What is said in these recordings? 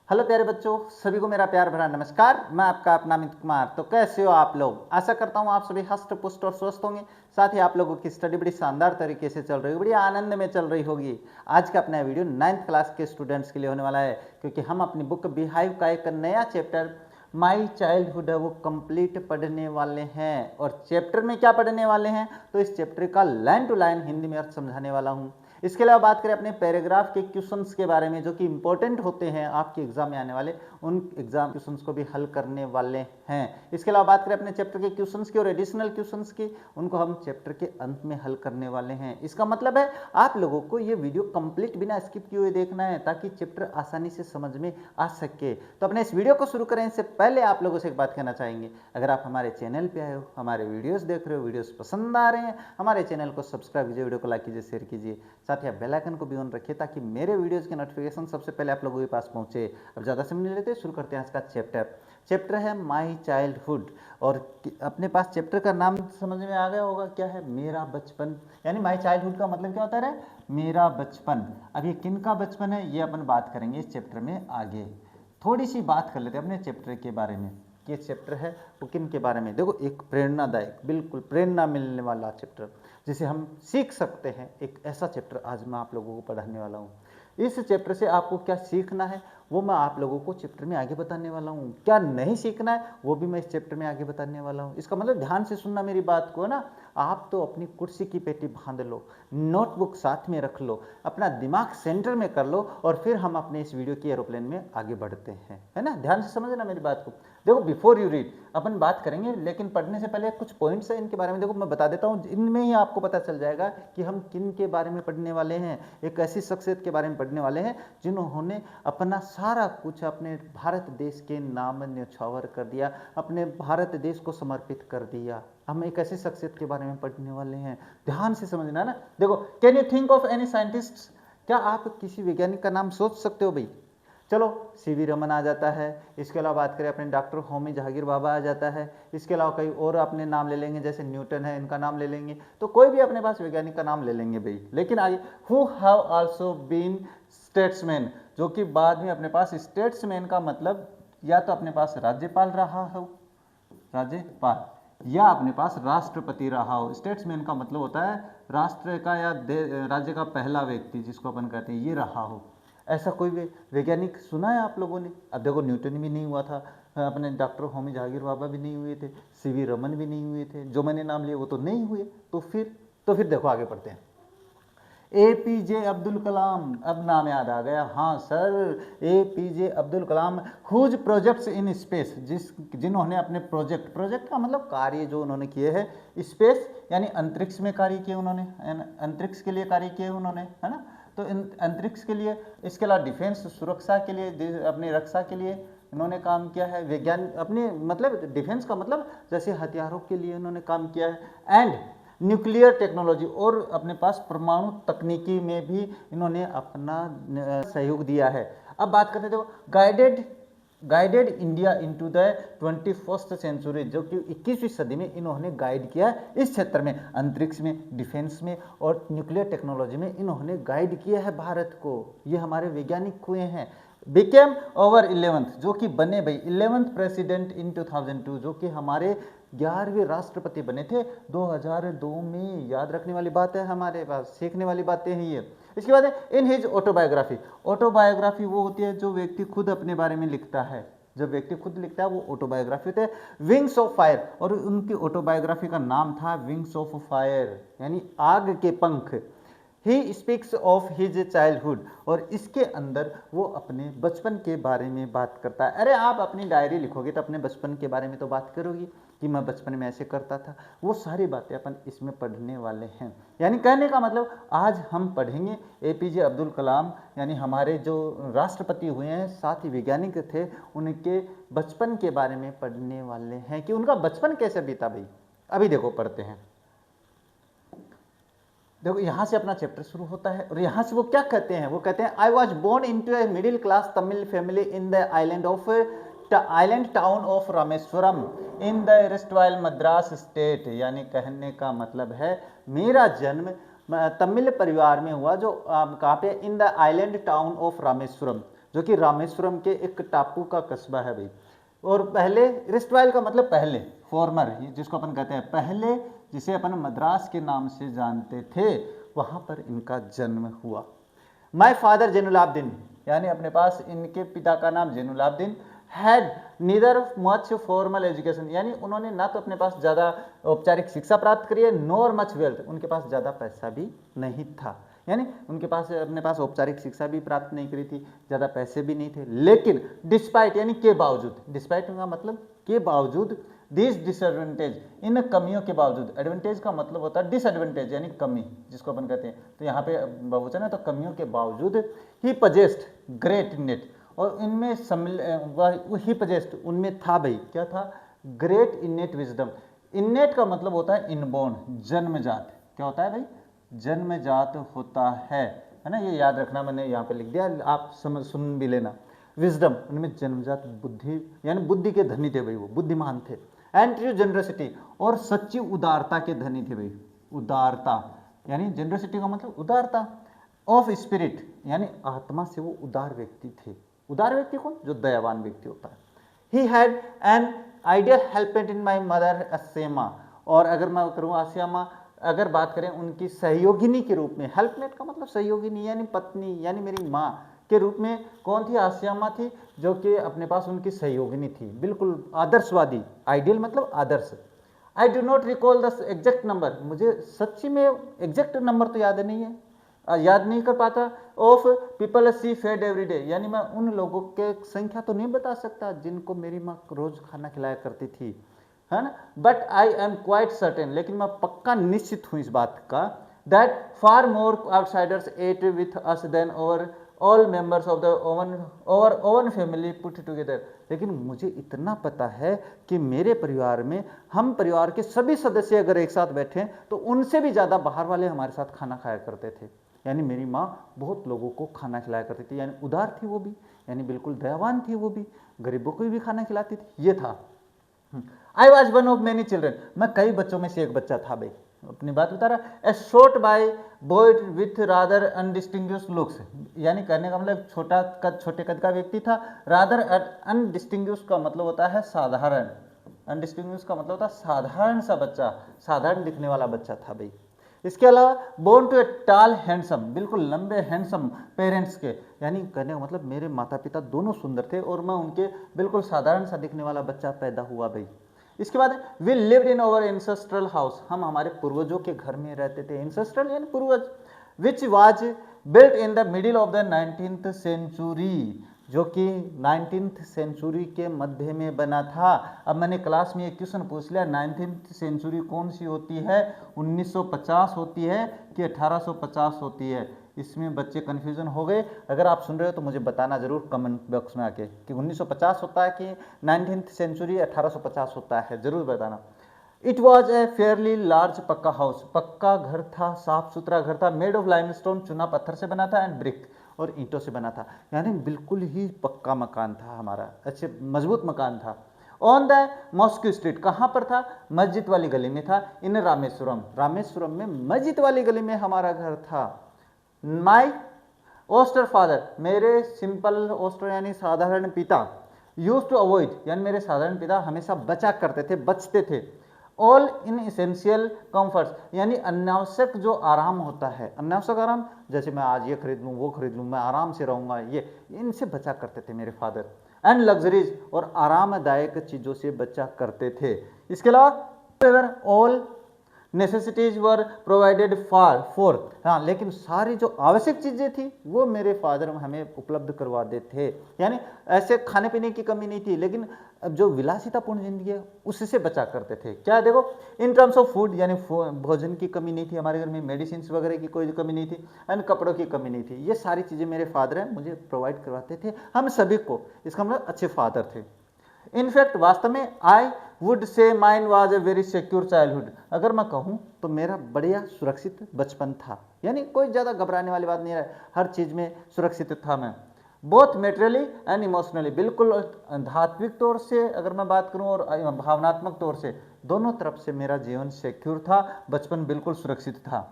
Hello प्यारे बच्चों, सभी को मेरा प्यार भरा नमस्कार। मैं आपका अपना अमित कुमार। तो कैसे हो आप लोग? आशा करता हूँ आप सभी हष्ट पुष्ट और स्वस्थ होंगे। साथ ही आप लोगों की स्टडी बड़ी शानदार तरीके से चल रही होगी, बड़ी आनंद में चल रही होगी। आज का अपना वीडियो 9th क्लास के स्टूडेंट्स के लिए होने वाला है, क्योंकि हम अपनी बुक बिहाइव का एक नया चैप्टर माई चाइल्डहुड है वो कंप्लीट पढ़ने वाले हैं। और चैप्टर में क्या पढ़ने वाले हैं, तो इस चैप्टर का लाइन टू लाइन हिंदी में अर्थ समझाने वाला हूँ। इसके अलावा बात करें अपने पैराग्राफ के क्वेश्चंस के बारे में, जो कि इंपॉर्टेंट होते हैं आपके एग्जाम में आने वाले, उन एग्जाम क्वेश्चंस को भी हल करने वाले हैं। इसके अलावा बात करें अपने चैप्टर के क्वेश्चंस की और एडिशनल क्वेश्चंस की, उनको हम चैप्टर के अंत में हल करने वाले हैं। इसका मतलब है आप लोगों को ये वीडियो कंप्लीट बिना स्किप किए हुए देखना है, ताकि चैप्टर आसानी से समझ में आ सके। तो अपने इस वीडियो को शुरू करें इससे पहले आप लोगों से एक बात कहना चाहेंगे, अगर आप हमारे चैनल पे आए हो, हमारे वीडियोस देख रहे हो, वीडियोस पसंद आ रहे हैं, हमारे चैनल को सब्सक्राइब कीजिए, वीडियो को लाइक कीजिए, शेयर कीजिए, साथ ही आप बेल आइकन को भी ऑन रखिए, ताकि मेरे वीडियोस के नोटिफिकेशन सबसे पहले आप लोगों के पास पहुंचे। अब ज़्यादा समय नहीं लेते, शुरू करते हैं आज का चैप्टर है माई चाइल्डहुड। और अपने पास चैप्टर का नाम समझ में आ गया होगा, क्या है? मेरा बचपन। यानी माई चाइल्डहुड का मतलब क्या होता है? मेरा बचपन। अब ये किन का बचपन है, ये अपन बात करेंगे इस चैप्टर में आगे। थोड़ी सी बात कर लेते हैं अपने चैप्टर के बारे में, कि चैप्टर है वो किन के बारे में। देखो, एक प्रेरणादायक, बिल्कुल प्रेरणा मिलने वाला चैप्टर, जिसे हम सीख सकते हैं, एक ऐसा चैप्टर आज मैं आप लोगों को पढ़ाने वाला हूँ। इस चैप्टर से आपको क्या सीखना है वो मैं आप लोगों को चैप्टर में आगे बताने वाला हूँ। क्या नहीं सीखना है वो भी मैं इस चैप्टर में आगे बताने वाला हूँ। इसका मतलब ध्यान से सुनना मेरी बात को, है ना। आप तो अपनी कुर्सी की पेटी बांध लो, नोटबुक साथ में रख लो, अपना दिमाग सेंटर में कर लो, और फिर हम अपने इस वीडियो की एरोप्लेन में आगे बढ़ते हैं, है ना। ध्यान से समझना मेरी बात को। देखो, बिफोर यू रीड अपन बात करेंगे, लेकिन पढ़ने से पहले कुछ पॉइंट्स हैं इनके बारे में। देखो, मैं बता देता हूँ, इनमें ही आपको पता चल जाएगा कि हम किन के बारे में पढ़ने वाले हैं। एक ऐसी शख्सियत के बारे में पढ़ने वाले हैं जिन्होंने अपना सारा कुछ अपने भारत देश के नाम न्यौछावर कर दिया, अपने भारत देश को समर्पित कर दिया। हम एक ऐसी शख्सियत के बारे में पढ़ने वाले हैं। ध्यान से समझना ना। देखो, can you think of any scientist? क्या आप किसी वैज्ञानिक का नाम सोच सकते हो भाई? चलो, सीवी रमन आ जाता है। इसके अलावा बात करें अपने डॉक्टर होमी जहांगीर बाबा आ जाता है। इसके अलावा कई और अपने नाम ले लेंगे, जैसे न्यूटन है, इनका नाम ले लेंगे। तो कोई भी अपने पास वैज्ञानिक का नाम ले लेंगे भाई। लेकिन आगे, who have also been statesman, जो कि बाद में अपने पास स्टेट्समैन का मतलब या तो अपने पास राज्यपाल रहा हो, राज्यपाल, या अपने पास राष्ट्रपति रहा हो। स्टेट्समैन का मतलब होता है राष्ट्र का या राज्य का पहला व्यक्ति, जिसको अपन कहते हैं, ये रहा हो। ऐसा कोई भी वैज्ञानिक सुना है आप लोगों ने? अब देखो, न्यूटन भी नहीं हुआ था, अपने डॉक्टर होमी जहांगीर बाबा भी नहीं हुए थे, सीवी रमन भी नहीं हुए थे, जो मैंने नाम लिए वो तो नहीं हुए। तो फिर देखो, आगे पढ़ते हैं। APJ अब्दुल कलाम, अब नाम याद आ गया। हाँ sir, APJ Abdul Kalam, whose projects in space, जिन्होंने अपने प्रोजेक्ट का मतलब कार्य जो उन्होंने किए हैं, स्पेस यानी अंतरिक्ष में कार्य किए उन्होंने, अंतरिक्ष के लिए कार्य किए उन्होंने, है ना। तो अंतरिक्ष के लिए, इसके अलावा डिफेंस, सुरक्षा के लिए, अपनी रक्षा के लिए इन्होंने काम किया है। विज्ञान, अपने मतलब डिफेंस का मतलब जैसे हथियारों के लिए इन्होंने काम किया है। एंड न्यूक्लियर टेक्नोलॉजी, और अपने पास परमाणु तकनीकी में भी इन्होंने अपना सहयोग दिया है। अब बात करते थे guided India into the 21st century, जो कि 21वीं सदी में इन्होंने गाइड किया इस क्षेत्र में, अंतरिक्ष में, डिफेंस में और न्यूक्लियर टेक्नोलॉजी में इन्होंने गाइड किया है भारत को। ये हमारे वैज्ञानिक हुए हैं। बिकेम ओवर 11th, जो कि बने भाई 11th प्रेसिडेंट इन 2002, जो कि हमारे 11वें राष्ट्रपति बने थे 2002 में। याद रखने वाली बात है, हमारे पास सीखने वाली बातें हैं ये। इसके बाद है इन हिज ऑटोबायोग्राफी वो होती है जो व्यक्ति खुद अपने बारे में लिखता है। जब व्यक्ति खुद लिखता है वो ऑटोबायोग्राफी होती है। विंग्स ऑफ फायर, और उनकी ऑटोबायोग्राफी का नाम था विंग्स ऑफ फायर, यानी आग के पंख। He speaks of his childhood, और इसके अंदर वो अपने बचपन के बारे में बात करता है। अरे आप अपनी डायरी लिखोगे तो अपने बचपन के बारे में तो बात करोगी, कि मैं बचपन में ऐसे करता था। वो सारी बातें अपन इसमें पढ़ने वाले हैं। यानी कहने का मतलब, आज हम पढ़ेंगे APJ अब्दुल कलाम, यानी हमारे जो राष्ट्रपति हुए हैं, साथ ही वैज्ञानिक थे, उनके बचपन के बारे में पढ़ने वाले हैं, कि उनका बचपन कैसे बीता भाई। अभी देखो, पढ़ते हैं। देखो, यहाँ से अपना चैप्टर शुरू होता है, और यहाँ से वो क्या कहते हैं? वो कहते हैं, I was born into a middle class Tamil family in the island town of Rameswaram in the erstwhile Madras state. यानी कहने का मतलब है, मेरा जन्म तमिल परिवार में हुआ, जो कहाँ पे? इन the island town of Rameswaram, जो कि रामेश्वरम के एक टापू का कस्बा है भाई। और पहले, रिस्टवाइल का मतलब पहले, फॉर्मर, जिसको अपन कहते हैं पहले, जिसे अपन मद्रास के नाम से जानते थे, वहाँ पर इनका जन्म हुआ। माय फादर जैनुलाब्दीन, यानी अपने पास इनके पिता का नाम Jainulabdeen, had neither much formal education, यानी उन्होंने ना तो अपने पास ज़्यादा औपचारिक शिक्षा प्राप्त करी है, नॉर मच वेल्थ, उनके पास ज़्यादा पैसा भी नहीं था, यानी उनके पास अपने पास औपचारिक शिक्षा भी प्राप्त नहीं करी थी, ज़्यादा पैसे भी नहीं थे। लेकिन डिस्पाइट, यानी के बावजूद, डिस्पाइट का मतलब के बावजूद, दिस डिसएडवांटेज, इन कमियों के बावजूद, एडवांटेज का मतलब होता है डिसएडवांटेज यानी कमी, जिसको अपन कहते हैं, तो यहाँ पे बहुवचन है तो कमियों के बावजूद, ही पजेस्ट ग्रेट नेट, और इनमें ही पजेस्ट, उनमें था भाई, क्या था, ग्रेट इनेट विजडम। इनेट का मतलब होता है इनबॉर्न, जन्मजात, क्या होता है भाई, जन्मजात होता है ना, ये याद रखना, मैंने यहाँ पे लिख दिया, आप समझ सुन भी लेना। विजडम, उनमें जन्मजात बुद्धि, यानी बुद्धि के धनी थे भाई, वो बुद्धिमान थे। एंड ट्रू जनरसिटी, और सच्ची उदारता के धनी थे भाई, उदारता, यानी जनरसिटी का मतलब उदारता। ऑफ स्पिरिट, यानी आत्मा से वो उदार व्यक्ति थे। उदार व्यक्ति कौन, जो दयावान व्यक्ति होता है। He had an ideal helpmate in my mother Ashiamma, और अगर मैं करूँ अस्यमा, अगर बात करें उनकी सहयोगिनी के रूप में, हेल्पमेट का मतलब सहयोगिनी यानी पत्नी, यानी मेरी माँ के रूप में कौन थी, आस्यामा थी, जो कि अपने पास उनकी सहयोगिनी थी, बिल्कुल आदर्शवादी, आइडियल मतलब आदर्श। I do not recall the exact number, मुझे सच्ची में एग्जैक्ट नंबर तो याद नहीं है, याद नहीं कर पाता, of people she fed every day, यानी मैं उन लोगों के संख्या तो नहीं बता सकता जिनको मेरी माँ रोज खाना खिलाया करती थी, है ना। But I am quite certain, लेकिन मैं पक्का निश्चित हूँ इस बात का, that far more outsiders ate with us than over all members of the own family put together, लेकिन मुझे इतना पता है कि मेरे परिवार में, हम परिवार के सभी सदस्य अगर एक साथ बैठे तो उनसे भी ज़्यादा बाहर वाले हमारे साथ खाना खाया करते थे, यानी मेरी माँ बहुत लोगों को खाना खिलाया करती थी, यानी उदार थी वो भी, यानी बिल्कुल दयावान थी वो भी, गरीबों को भी खाना खिलाती थी, ये था। I was one of many children, मैं कई बच्चों में से एक बच्चा था भाई, अपनी बात बता रहा। A short by boy with rather undistinguished looks, यानी कहने का मतलब छोटे कद का व्यक्ति था। रादर अनडिस्टिंग्विश्ड का मतलब होता है साधारण, अनडिस्टिंग्विश्ड का मतलब होता है साधारण सा बच्चा, साधारण दिखने वाला बच्चा था भाई। इसके अलावा बोर्न टू ए टाल हैंडसम, बिल्कुल लंबे हैंडसम पेरेंट्स के, यानी कहने का मतलब मेरे माता पिता दोनों सुंदर थे और मैं उनके बिल्कुल साधारण सा दिखने वाला बच्चा पैदा हुआ भाई। इसके बाद we lived in our ancestral house, हम हमारे पूर्वजों के घर में रहते थे, एंसेस्ट्रल यानी पूर्वज, which was built in the middle of the 19th century, जो कि 19th सेंचुरी के मध्य में बना था। अब मैंने क्लास में एक क्वेश्चन पूछ लिया, 19th सेंचुरी कौन सी होती है, 1950 होती है कि 1850 होती है, इसमें बच्चे कन्फ्यूजन हो गए। अगर आप सुन रहे हो तो मुझे बताना जरूर कमेंट बॉक्स में आके कि 1950 होता है कि 19th सेंचुरी 1850 होता है, जरूर बताना। It was a fairly large पक्का हाउस, पक्का घर था, साफ सुथरा घर था, मेड ऑफ लाइमस्टोन, चुना पत्थर से बना था, एंड ब्रिक, और ईंटों से बना था, यानी बिल्कुल ही पक्का मकान था हमारा, अच्छे मजबूत मकान था। ऑन द मॉस्को स्ट्रीट, कहाँ पर था, मस्जिद वाली गली में था। इन रामेश्वरम, रामेश्वरम में मस्जिद वाली गली में हमारा घर था। माई ओस्टर फादर, मेरे सिंपल ओस्टर यानी साधारण पिता, यूज टू अवॉइड, यानी मेरे साधारण पिता हमेशा बचा करते थे, बचते थे। ऑल इन इसेंशियल कंफर्ट्स, यानी अनावश्यक जो आराम होता है, अनावश्यक आराम, जैसे मैं आज ये खरीद लूँ वो खरीद लूँ, मैं आराम से रहूँगा, ये इनसे बचा करते थे मेरे फादर। एंड लग्जरीज, और आरामदायक चीज़ों से बचा करते थे। इसके अलावा all necessities were provided for, हाँ, लेकिन सारी जो आवश्यक चीज़ें थी वो मेरे फादर हमें उपलब्ध करवाते थे, यानी ऐसे खाने पीने की कमी नहीं थी, लेकिन जो विलासितापूर्ण जिंदगी है उससे बचा करते थे। क्या देखो, इन टर्म्स ऑफ फूड, यानी भोजन की कमी नहीं थी हमारे घर में, मेडिसिन वगैरह की कोई कमी नहीं थी, एंड कपड़ों की कमी नहीं थी, ये सारी चीज़ें मेरे फादर हैं मुझे प्रोवाइड करवाते थे, हम सभी को, इसका मतलब अच्छे फादर थे। इनफैक्ट वास्तव में I would say mine was a very secure childhood, अगर मैं कहूँ तो मेरा बढ़िया सुरक्षित बचपन था, यानी कोई ज़्यादा घबराने वाली बात नहीं है, हर चीज़ में सुरक्षित था मैं। बोथ मेटेरियली एंड इमोशनली, बिल्कुल धात्विक तौर से अगर मैं बात करूँ और भावनात्मक तौर से, दोनों तरफ से मेरा जीवन सिक्योर था, बचपन बिल्कुल सुरक्षित था।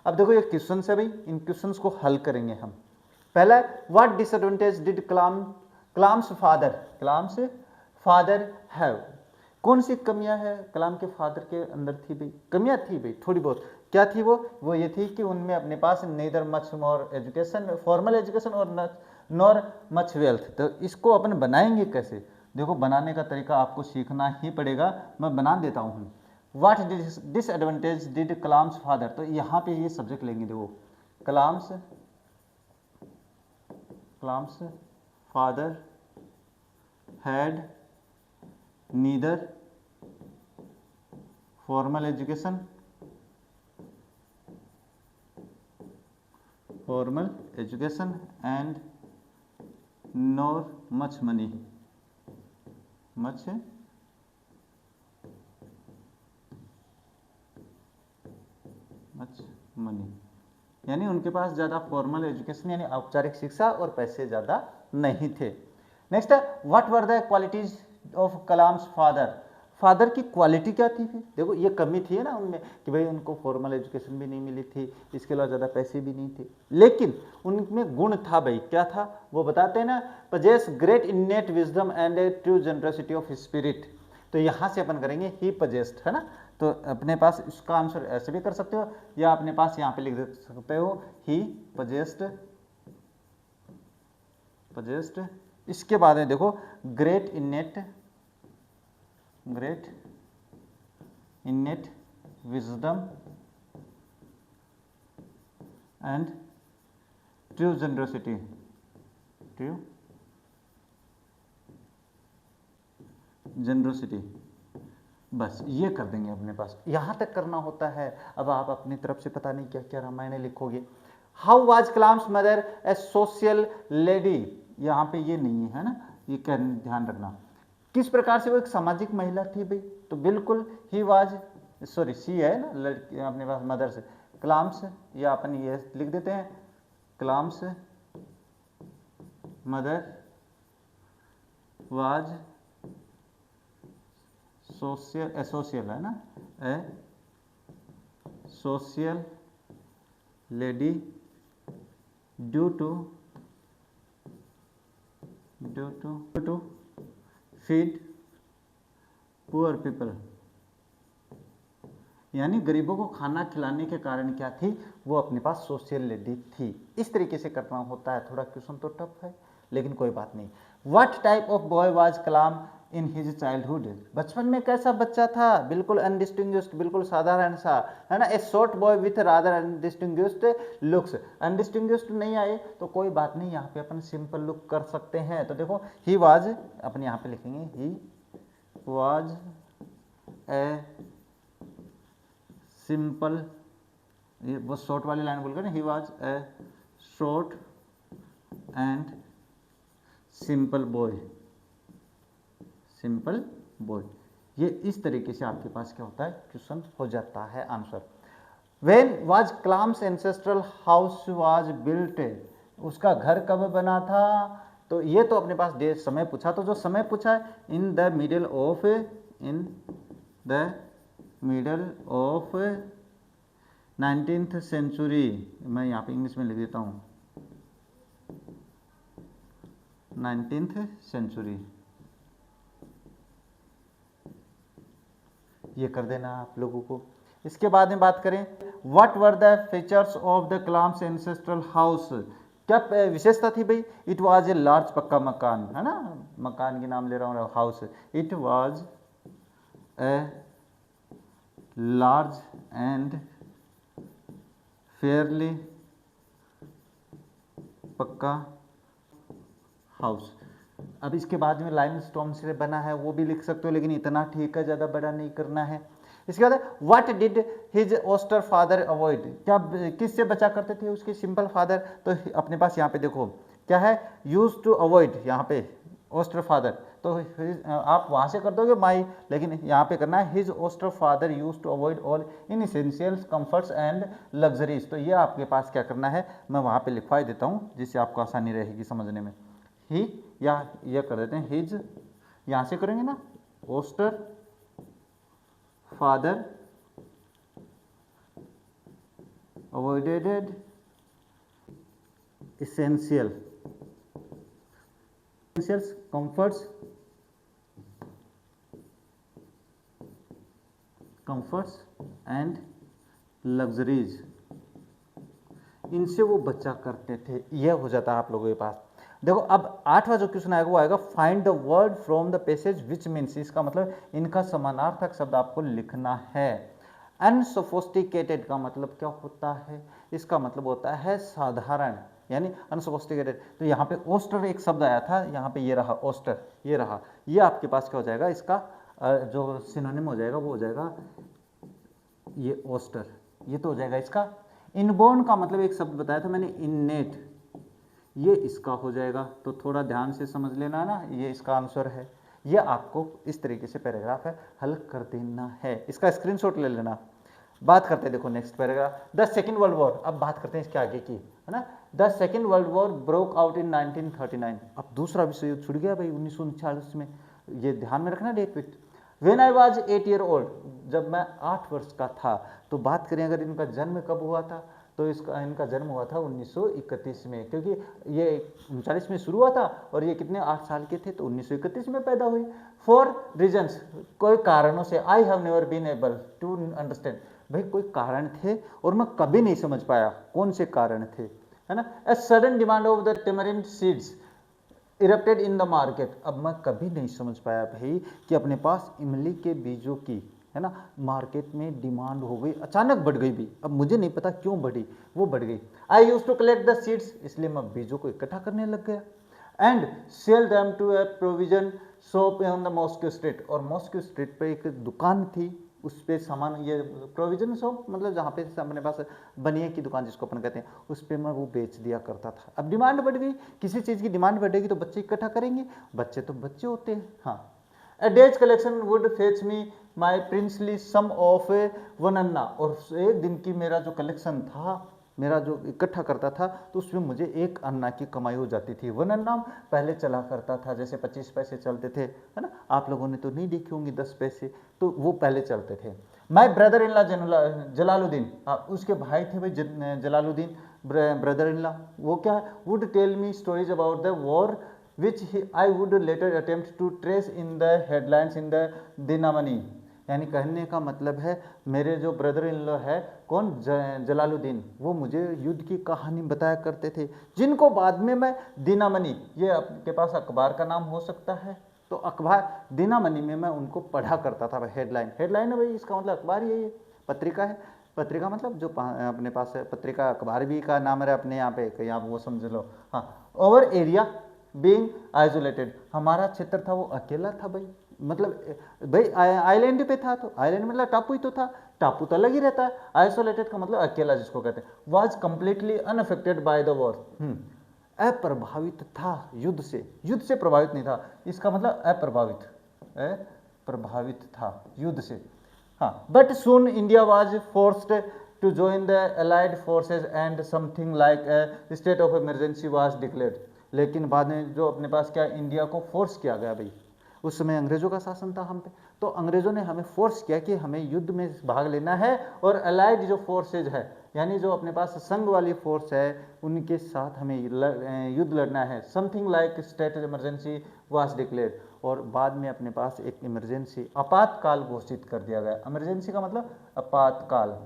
अब देखो ये क्वेश्चन है भाई, इन क्वेश्चंस को हल करेंगे हम। पहला what disadvantage did Kalam's father have, कौन सी कमियां है कलाम के फादर के अंदर थी भाई, कमियां थी भाई थोड़ी बहुत, क्या थी वो ये थी कि उनमें अपने पास neither much more education, formal education और नॉर मच वेल्थ। तो इसको अपन बनाएंगे कैसे, देखो बनाने का तरीका आपको सीखना ही पड़ेगा, मैं बना देता हूँ। What disadvantage did Kalam's father, तो यहाँ पे ये सब्जेक्ट लेंगे, देखो Kalam's father had neither formal education and nor much money, यानी उनके पास ज़्यादा फॉर्मल एजुकेशन यानी औपचारिक शिक्षा और पैसे ज़्यादा नहीं थे। नेक्स्ट है what were the qualities of Kalam's father की क्वालिटी क्या थी फिर, देखो ये कमी थी ना उनमें कि भाई उनको फॉर्मल एजुकेशन भी नहीं मिली थी, इसके अलावा ज़्यादा पैसे भी नहीं थे, लेकिन उनमें गुण था भाई, क्या था वो बताते हैं ना, possess great innate wisdom and a true generosity of spirit. तो यहाँ से अपन करेंगे ही पजेस्ट, है ना, तो अपने पास इसका आंसर ऐसे भी कर सकते हो या अपने पास यहाँ पे लिख सकते हो ही पजेस्ट। इसके बाद में देखो great innate wisdom and true generosity, बस ये कर देंगे अपने पास, यहां तक करना होता है। अब आप अपनी तरफ से पता नहीं क्या क्या रामायण लिखोगे। How was Kalam's mother A social lady, यहाँ पे ये नहीं है ना, ये ध्यान रखना, किस प्रकार से वो एक सामाजिक महिला थी भाई, तो बिल्कुल ही वाज सी है ना लड़की अपने पास मदर से, कलाम्स या अपन ये लिख देते हैं कलाम्स मदर वाज सोशल है ना, a social lady due to feed poor people, यानी गरीबों को खाना खिलाने के कारण क्या थी, वो अपने पास सोशल लेडी थी। इस तरीके से करना होता है, थोड़ा क्वेश्चन तो टफ है लेकिन कोई बात नहीं। What type of boy was Kalam in his childhood, बचपन में कैसा बच्चा था, बिल्कुल अनडिस्टिंग्विश्ड, बिल्कुल साधारण सा, है ना, a short boy with rather undistinguished looks. Undistinguished नहीं आए तो कोई बात नहीं, यहाँ पे अपन सिंपल लुक कर सकते हैं। तो देखो ही वाज, अपन यहाँ पे लिखेंगे ही वाज ए सिंपल, ये वो शॉर्ट वाली लाइन बोल कर ना, he was a short and simple boy, ये इस तरीके से आपके पास क्या होता है, क्वेश्चन हो जाता है answer. When was Kalam's ancestral house was built, उसका घर कब बना था, तो ये तो अपने पास डेट समय पूछा, तो जो समय पूछा है in the middle of 19th century, मैं यहाँ पे इंग्लिश में लिख देता हूँ 19th सेंचुरी, ये कर देना आप लोगों को। इसके बाद में बात करें what were the features of the Kalam's ancestral house, क्या विशेषता थी भाई, इट वाज ए लार्ज पक्का मकान, है ना, मकान के नाम ले रहा हूँ house, it was a large and Fairlie पक्का हाउस। अब इसके बाद में लाइमस्टोन से बना है वो भी लिख सकते हो, लेकिन इतना ठीक है, ज़्यादा बड़ा नहीं करना है। इसके बाद what did his austere father avoid, क्या किससे बचा करते थे उसके सिंपल फादर, तो अपने पास यहाँ पे देखो क्या है, यूज टू अवॉइड, यहाँ पे ऑस्टर फादर, तो आप वहाँ से कर दोगे माई, लेकिन यहाँ पे करना है his austere father use to avoid all inessentials comforts and luxuries. तो ये आपके पास क्या करना है, मैं वहाँ पे लिखवा देता हूँ जिससे आपको आसानी रहेगी समझने में। ही या ये कर देते हैं हिज, यहाँ से करेंगे ना, austere father avoided essential essentials, comforts and luxuries, इनसे वो बचा करते थे। यह हो जाता है आप लोगों के पास। देखो अब 8वां जो क्वेश्चन आएगा वो आएगा find the word from the passage which means, इसका मतलब इनका समानार्थक शब्द आपको लिखना है। अनसोफिस्टिकेटेड का मतलब क्या होता है, इसका मतलब होता है साधारण, यानी अनसोफिस्टिकेटेड। तो यहाँ पे ओस्टर एक शब्द आया था, यहाँ पे ये रहा ओस्टर, ये रहा, ये आपके पास क्या हो जाएगा, इसका जो सिनोनिम हो जाएगा वो हो जाएगा ये ओस्टर, ये तो हो जाएगा इसका। इनबोर्न का मतलब एक शब्द बताया था मैंने इननेट, ये इसका हो जाएगा। तो थोड़ा ध्यान से समझ लेना ना, ये इसका आंसर है। ये आपको इस तरीके से पैराग्राफ है हल कर देना है, इसका स्क्रीनशॉट ले लेना। बात करते हैं, देखो next paragraph, the second world war. अब बात करते हैं इसके आगे की, है ना। The second world war broke out in 1939। अब दूसरा विश्व युद्ध छुड़ गया भाई 1939 में, ये ध्यान में रखना डेट विट। When I was 8 year old, जब मैं 8 वर्ष का था। तो बात करें अगर इनका जन्म कब हुआ था, तो इनका जन्म हुआ था 1931 में, क्योंकि ये 39 में शुरू हुआ था और ये कितने 8 साल के थे, तो 1931 में पैदा हुई। फॉर रीजन्स, कोई कारणों से, I have never been able to understand, भाई कोई कारण थे और मैं कभी नहीं समझ पाया, कौन से कारण थे, है ना। A sudden demand of the tamarind seeds erupted in the market. अब मैं कभी नहीं समझ पाया भाई कि अपने पास इमली के बीजों की, है ना, मार्केट में डिमांड हो गई, अचानक बढ़ गई भी। अब मुझे नहीं पता क्यों बढ़ी, वो बढ़ गई। I used to collect the seeds, इसलिए मैं बीजों को इकट्ठा करने लग गया। And sell them to a provision shop on the Moscow Street, और मॉस्को स्ट्रीट पे एक दुकान थी, उस पर सामान, ये प्रोविजन शॉप मतलब जहाँ पे अपने पास बनिए की दुकान जिसको अपन कहते हैं, उस पर मैं वो बेच दिया करता था। अब डिमांड बढ़ गई, किसी चीज़ की डिमांड बढ़ेगी तो बच्चे इकट्ठा करेंगे, बच्चे तो बच्चे होते हैं। हाँ, a day's collection would fetch me my princely sum of a one anna, और एक दिन की मेरा जो कलेक्शन था, मेरा जो इकट्ठा करता था, तो उसमें मुझे 1 अन्ना की कमाई हो जाती थी। 1 अन्ना पहले चला करता था, जैसे 25 पैसे चलते थे, है ना, आप लोगों ने तो नहीं देखी होंगी 10 पैसे, तो वो पहले चलते थे। My brother in law Jalaluddin, उसके भाई थे भाई जलालुद्दीन, ब्रदर इन लॉ, वो क्या है, would tell me stories about the war which I would later attempt to trace in the headlines in the Dinamani. यानी कहने का मतलब है मेरे जो ब्रदर इन लॉ है, कौन, जलालुद्दीन, वो मुझे युद्ध की कहानी बताया करते थे, जिनको बाद में मैं दिनामनी, ये आपके पास अखबार का नाम हो सकता है, तो अखबार दिनामनी में मैं उनको पढ़ा करता था। हेडलाइन, हेडलाइन है भाई, इसका मतलब अखबार यही है, पत्रिका है। पत्रिका मतलब जो अपने पास है, पत्रिका अखबार भी का नाम है अपने यहाँ पे, कहीं आप वो समझ लो। हाँ, ओवर एरिया बीइंग आइसोलेटेड, हमारा क्षेत्र था वो अकेला था भाई, मतलब भाई आइलैंड पे था, तो आइलैंड मतलब टापू ही तो था, टापू तो अलग ही रहता है। आइसोलेटेड का मतलब अकेला जिसको कहते हैं। Was completely unaffected by the war, अप्रभावित था युद्ध से, युद्ध से प्रभावित नहीं था, इसका मतलब अप्रभावित था युद्ध से। हाँ, but soon India was forced to join the allied forces and something like a state of emergency was declared. लेकिन बाद में जो अपने पास क्या, इंडिया को फोर्स किया गया भाई, उस समय अंग्रेजों का शासन था हम पे, तो अंग्रेजों ने हमें फोर्स किया कि हमें युद्ध में भाग लेना है, और अलाइड जो फोर्सेज है, यानी जो अपने पास संघ वाली फोर्स है, उनके साथ हमें युद्ध लड़ना है। Something like state emergency was declared, और बाद में अपने पास एक इमरजेंसी, आपातकाल घोषित कर दिया गया। इमरजेंसी का मतलब आपातकाल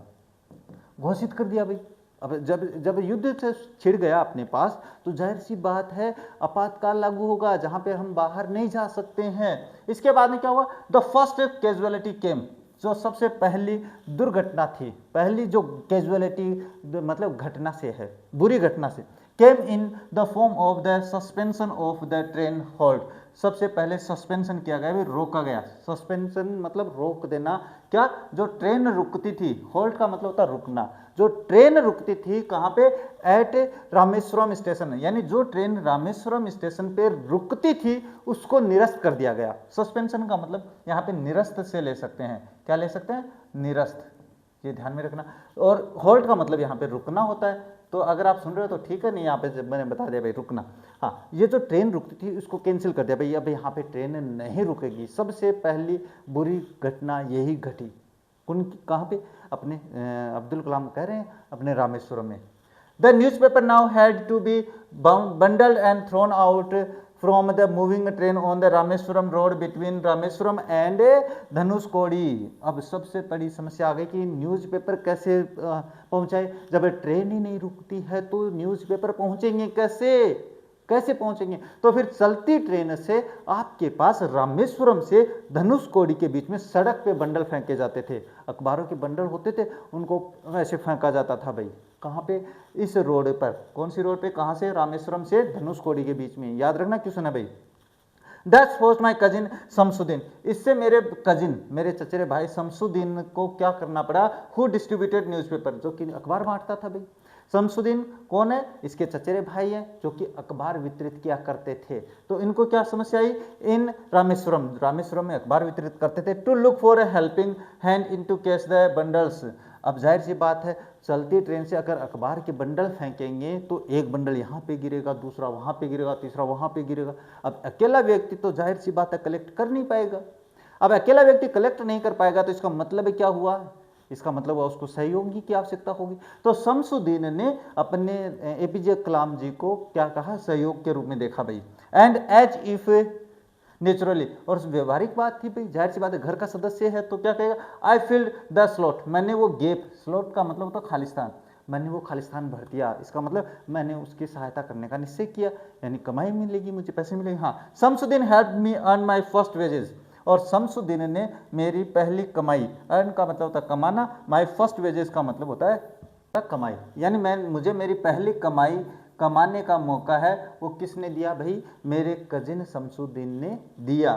घोषित कर दिया भाई। अब जब युद्ध से छिड़ गया अपने पास, तो जाहिर सी बात है आपातकाल लागू होगा, जहां पे हम बाहर नहीं जा सकते हैं। इसके बाद में क्या हुआ, द फर्स्ट कैजुअलिटी केम, जो सबसे पहली दुर्घटना थी, पहली जो कैजुअलिटी मतलब घटना से है, बुरी घटना से, came in the form of the suspension of the train halt. सबसे पहले सस्पेंशन किया गया, रोका गया। सस्पेंशन मतलब रोक देना, क्या, जो ट्रेन रुकती थी, होल्ट का मतलब होता है रुकना, जो ट्रेन रुकती थी कहाँ पे, एट रामेश्वरम स्टेशन, यानी जो ट्रेन रामेश्वरम स्टेशन पे रुकती थी उसको निरस्त कर दिया गया। सस्पेंशन का मतलब यहाँ पे निरस्त से ले सकते हैं, क्या ले सकते हैं, निरस्त, ये ध्यान में रखना। और होल्ट का मतलब यहाँ पे रुकना होता है, तो अगर आप सुन रहे हो तो ठीक है, नहीं यहाँ पे मैंने बता दिया भाई रुकना। हाँ, ये जो ट्रेन रुकती थी उसको कैंसिल कर दिया भाई, अब यहाँ पे ट्रेन नहीं रुकेगी। सबसे पहली बुरी घटना यही घटी, कहाँ पे, अपने अब्दुल कलाम कह रहे हैं अपने रामेश्वरम में। The newspaper now had to be bundled and thrown out from the moving train on the Rameswaram road between Rameswaram and Dhanushkodi. अब सबसे बड़ी समस्या आ गई कि न्यूज़पेपर कैसे पहुंचाए। जब ट्रेन ही नहीं रुकती है तो न्यूज़पेपर पहुंचेंगे कैसे, कैसे पहुंचेंगे? तो फिर चलती ट्रेन से आपके पास रामेश्वरम से धनुषकोडी के बीच में सड़क पे बंडल फेंके जाते थे। अखबारों के बंडल होते थे, उनको ऐसे फेंका जाता था भाई। कहाँ पे? इस रोड पर। कौन सी रोड पे? कहाँ से? रामेश्वरम से धनुषकोडी के बीच में। याद रखना क्यों सुना भाई। That's forced my cousin Shamsuddin. इससे मेरे कजिन, मेरे चचेरे भाई शमसुद्दीन को क्या करना पड़ा? Who distributed newspaper, जो कि अखबार बांटता था भाई। शमसुद्दीन कौन है? इसके चचेरे भाई हैं जो कि अखबार वितरित किया करते थे। तो इनको क्या समस्या आई? इन रामेश्वरम, रामेश्वरम में अखबार वितरित करते थे। To look for a helping hand in to catch the bundles. अब जाहिर सी बात है, चलती ट्रेन से अगर अखबार के बंडल फेंकेंगे तो एक बंडल यहाँ पे गिरेगा, दूसरा वहाँ पे गिरेगा, तीसरा वहाँ पे गिरेगा। अब अकेला व्यक्ति तो जाहिर सी बात है कलेक्ट कर नहीं पाएगा। अब अकेला व्यक्ति कलेक्ट नहीं कर पाएगा तो इसका मतलब क्या हुआ? इसका मतलब उसको सहयोगी की आवश्यकता होगी। तो शमसुद्दीन ने अपने एपीजे कलाम जी को क्या कहा? सहयोग के रूप में देखा भाई। एंड एज इफ नेचुरली, और व्यवहारिक बात थी भाई, जाहिर सी बात है घर का सदस्य है तो क्या कहेगा? आई फिल्ड द स्लॉट, मैंने वो गैप, स्लॉट का मतलब होता खालिस्तान, मैंने वो खालिस्तान भर दिया। इसका मतलब मैंने उसकी सहायता करने का निश्चय किया, यानी कमाई मिलेगी, मुझे पैसे मिलेंगे। हाँ, Shamsuddin help me earn my first wages, और शमसुद्दीन ने मेरी पहली कमाई, अर्न का मतलब होता है कमाना, माई फर्स्ट वेजेस का मतलब होता है कमाई, यानी मुझे मेरी पहली कमाई कमाने का मौका है वो किसने दिया भाई? मेरे कजिन शमसुद्दीन ने दिया।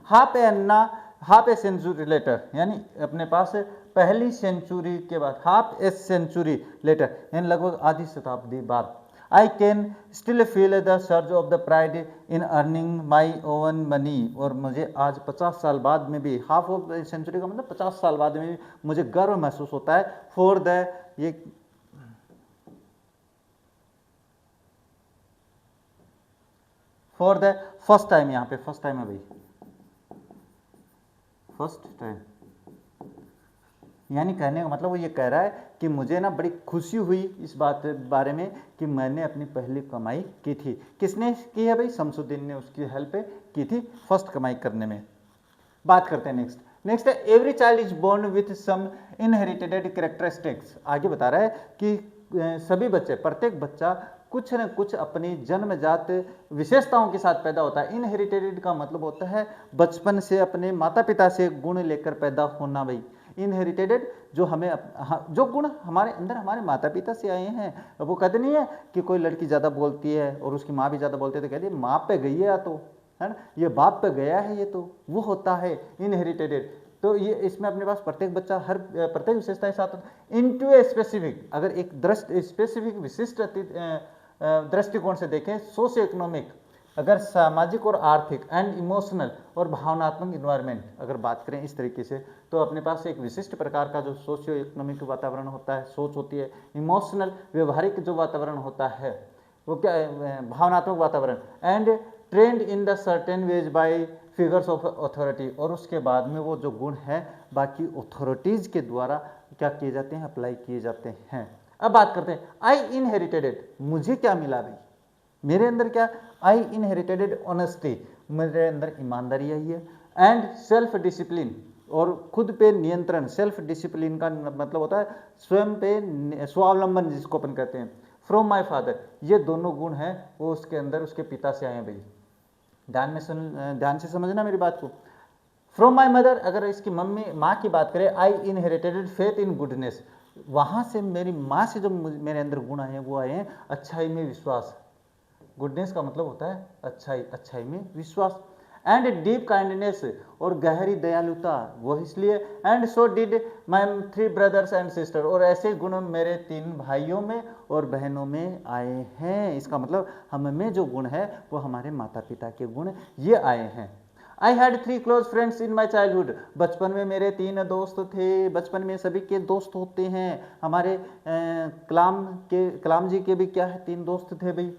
हाफ ए सेंचुरी लेटर, यानी अपने पास पहली सेंचुरी के बाद, हाफ ए सेंचुरी लेटर यानी लगभग आधी शताब्दी बाद, I can still feel the surge of the pride in earning my oven money, और मुझे आज 50 साल बाद में भी, हाफ ऑफ सेंचुरी का मतलब 50 साल बाद में भी मुझे गर्व महसूस होता है फॉर द, ये फॉर द फर्स्ट टाइम, यहाँ पे फर्स्ट टाइम है भाई, फर्स्ट टाइम, यानी कहने का मतलब वो ये कह रहा है कि मुझे ना बड़ी खुशी हुई इस बात बारे में कि मैंने अपनी पहली कमाई की थी। किसने की है भाई? शमसुद्दीन ने उसकी हेल्प की थी फर्स्ट कमाई करने में। बात करते हैं नेक्स्ट है every child is born with some inherited characteristics. आगे बता रहा है कि सभी बच्चे, प्रत्येक बच्चा कुछ न कुछ अपनी जन्मजात विशेषताओं के साथ पैदा होता है। इनहेरिटेड का मतलब होता है बचपन से अपने माता पिता से गुण लेकर पैदा होना भाई। इनहेरिटेड जो हमें जो गुण हमारे अंदर हमारे माता पिता से आए हैं। वो कहते नहीं है कि कोई लड़की ज़्यादा बोलती है और उसकी माँ भी ज़्यादा बोलती है तो कहती है माँ पे गई है, या तो है ना, ये बाप पे गया है, ये तो वो होता है इनहेरिटेड। तो ये इसमें अपने पास प्रत्येक बच्चा हर प्रत्येक विशेषता के साथ इनटू ए स्पेसिफिक, अगर एक स्पेसिफिक विशिष्ट दृष्टिकोण से देखें, सोशियो इकोनॉमिक, अगर सामाजिक और आर्थिक, एंड इमोशनल और भावनात्मक इन्वायरमेंट अगर बात करें इस तरीके से, तो अपने पास एक विशिष्ट प्रकार का जो सोशियो इकोनॉमिक वातावरण होता है, सोच होती है, इमोशनल व्यवहारिक जो वातावरण होता है वो क्या है? भावनात्मक वातावरण, and trend in the certain veg bye figures of authority, और उसके बाद में वो जो गुण है बाकी अथॉरिटीज़ के द्वारा क्या किए जाते हैं? अप्लाई किए जाते हैं। अब बात करते हैं आई इनहेरिटेड, मुझे क्या मिला भाई? मेरे अंदर क्या? आई इनहेरिटेड ऑनेस्टी, मेरे अंदर ईमानदारी आई है, एंड सेल्फ डिसिप्लिन, और खुद पे नियंत्रण। सेल्फ डिसिप्लिन का मतलब होता है स्वयं पे स्वावलंबन, जिसको अपन कहते हैं। फ्रॉम माई फादर, ये दोनों गुण हैं वो उसके अंदर उसके पिता से आए हैं भाई। ध्यान से समझना मेरी बात को। फ्रॉम माई मदर, अगर इसकी मम्मी माँ की बात करें, आई इनहेरिटेड फेथ इन गुडनेस, वहाँ से मेरी माँ से जो मेरे अंदर गुण आए हैं वो आए हैं अच्छाई में विश्वास। गुडनेस का मतलब होता है अच्छाई, अच्छाई में विश्वास। एंड डीप काइंडनेस, और गहरी दयालुता, वो इसलिए। And so did my 3 brothers and sister, और ऐसे गुण मेरे 3 भाइयों में और बहनों में आए हैं। इसका मतलब हम में जो गुण है वो हमारे माता पिता के गुण ये आए हैं। I had 3 close friends in my childhood, बचपन में मेरे 3 दोस्त थे। बचपन में सभी के दोस्त होते हैं। हमारे कलाम जी के भी क्या है? 3 दोस्त थे भाई।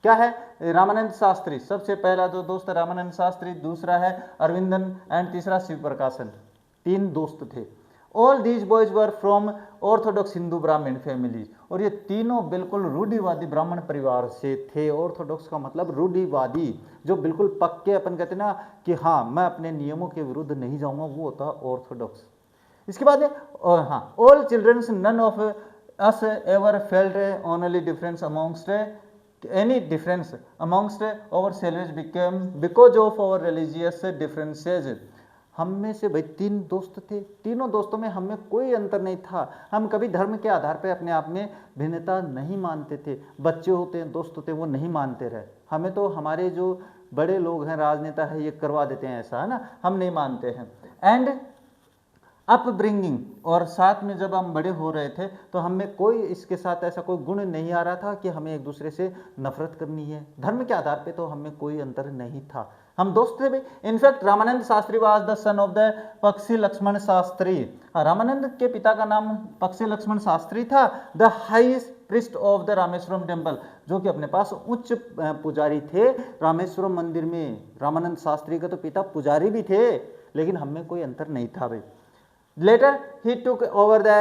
क्या है? रामानंद शास्त्री, सबसे पहला जो दोस्त रामानंद शास्त्री, दूसरा है अरविंदन, एंड तीसरा शिव प्रकाशन। 3 दोस्त थे। All these boys were from Orthodox Hindu ब्राह्मण फैमिलीज, और ये तीनों बिल्कुल रूढ़िवादी ब्राह्मण परिवार से थे। ऑर्थोडॉक्स का मतलब रूढ़िवादी, जो बिल्कुल पक्के, अपन कहते हैं ना कि हाँ मैं अपने नियमों के विरुद्ध नहीं जाऊंगा, वो होता ऑर्थोडॉक्स। इसके बाद हाँ, all childrens none of us ever felt only difference amongst any difference amongst our selves became because of our religious differences। हम में से भाई 3 दोस्त थे, तीनों दोस्तों में हम में कोई अंतर नहीं था, हम कभी धर्म के आधार पर अपने आप में भिन्नता नहीं मानते थे। बच्चे होते हैं, दोस्त होते हैं, वो नहीं मानते रहे, हमें तो हमारे जो बड़े लोग हैं, राजनेता है, ये करवा देते हैं ऐसा, है ना, हम नहीं मानते हैं। एंड अपब्रिंगिंग, और साथ में जब हम बड़े हो रहे थे तो हमें कोई इसके साथ ऐसा कोई गुण नहीं आ रहा था कि हमें एक दूसरे से नफरत करनी है। धर्म के आधार पे तो हमें कोई अंतर नहीं था, हम दोस्त थे भाई। In fact Ramanand Shastri was the son of the पक्षी लक्ष्मण शास्त्री। रामानंद के पिता का नाम पक्षी लक्ष्मण शास्त्री था। The highest priest of the Rameswaram temple, जो कि अपने पास उच्च पुजारी थे रामेश्वरम मंदिर में। रामानंद शास्त्री का तो पिता पुजारी भी थे, लेकिन हमें कोई अंतर नहीं था भाई। Later he took over the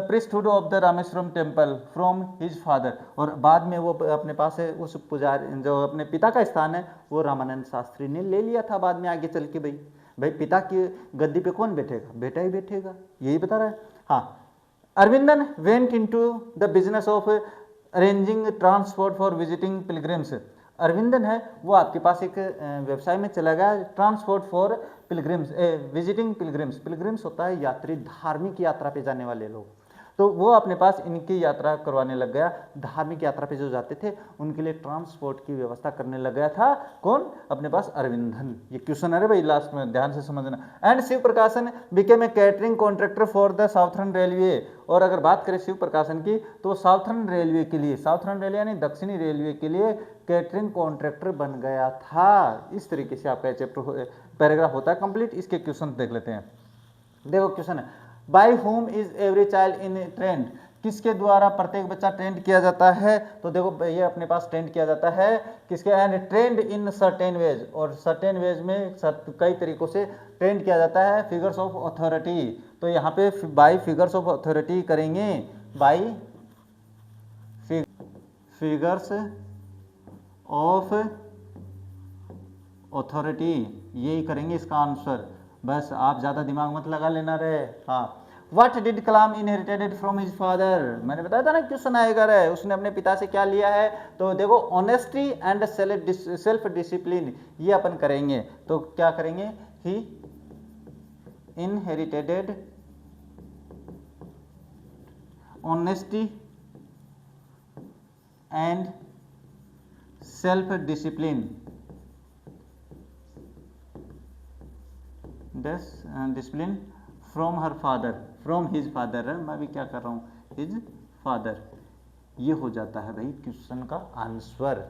priesthood of the Rameswaram temple from his father, और बाद में वो अपने पास है उस पुजारी, जो अपने पिता का स्थान है, वो रामानंद शास्त्री ने ले लिया था बाद में आगे चल के। भाई पिता की गद्दी पे कौन बैठेगा, बेटा ही बैठेगा, यही बता रहा है। हाँ, Aravindan went into the business of arranging transport for visiting pilgrims. Aravindan है वो आपके पास एक व्यवसाय में चला गया, transport for pilgrims, visiting pilgrims. Pilgrims होता है यात्री, धार्मिक यात्रा पे जाने वाले लोग, तो वो अपने पास इनकी यात्रा करवाने लग गया। धार्मिक यात्रा पे जो जाते थे उनके लिए ट्रांसपोर्ट की व्यवस्था करने लग गया था। कौन? अपने पास अरविंदन। ये क्वेश्चन है भाई लास्ट में, ध्यान से समझना। एंड शिव प्रकाशन became a catering contractor for the southern railway. और अगर बात करें शिव प्रकाशन की, तो साउथर्न रेलवे के लिए, साउथर्न रेलवे यानी दक्षिणी रेलवे के लिए कैटरिंग कॉन्ट्रैक्टर बन गया था। इस तरीके से आपका चैप्टर पैराग्राफ होता है कंप्लीट। इसके क्वेश्चन देख लेते हैं। देखो क्वेश्चन है, by whom is every child in trained. किसके द्वारा प्रत्येक बच्चा ट्रेंड किया जाता है? तो देखो ये अपने पास ट्रेंड किया जाता है किसके? And trend in certain veg, और सर्टेन वेज में कई तरीकों से ट्रेंड किया जाता है। फिगर्स ऑफ अथॉरिटी, तो यहाँ पे बाय फिगर्स ऑफ अथॉरिटी करेंगे, बाय फिगर्स ऑफ अथॉरिटी, यही करेंगे इसका आंसर। बस आप ज़्यादा दिमाग मत लगा लेना रे। हाँ, what did Kalam inherited from his father. मैंने बताया था ना क्वेश्चन आएगा रे, उसने अपने पिता से क्या लिया है? तो देखो ऑनेस्टी एंड सेल्फ डिसिप्लिन, ये अपन करेंगे। तो क्या करेंगे? He inherited honesty and self discipline, discipline from her father, from his father. मैं भी क्या कर रहा हूँ? His father. ये हो जाता है भाई क्वेश्चन का आंसर।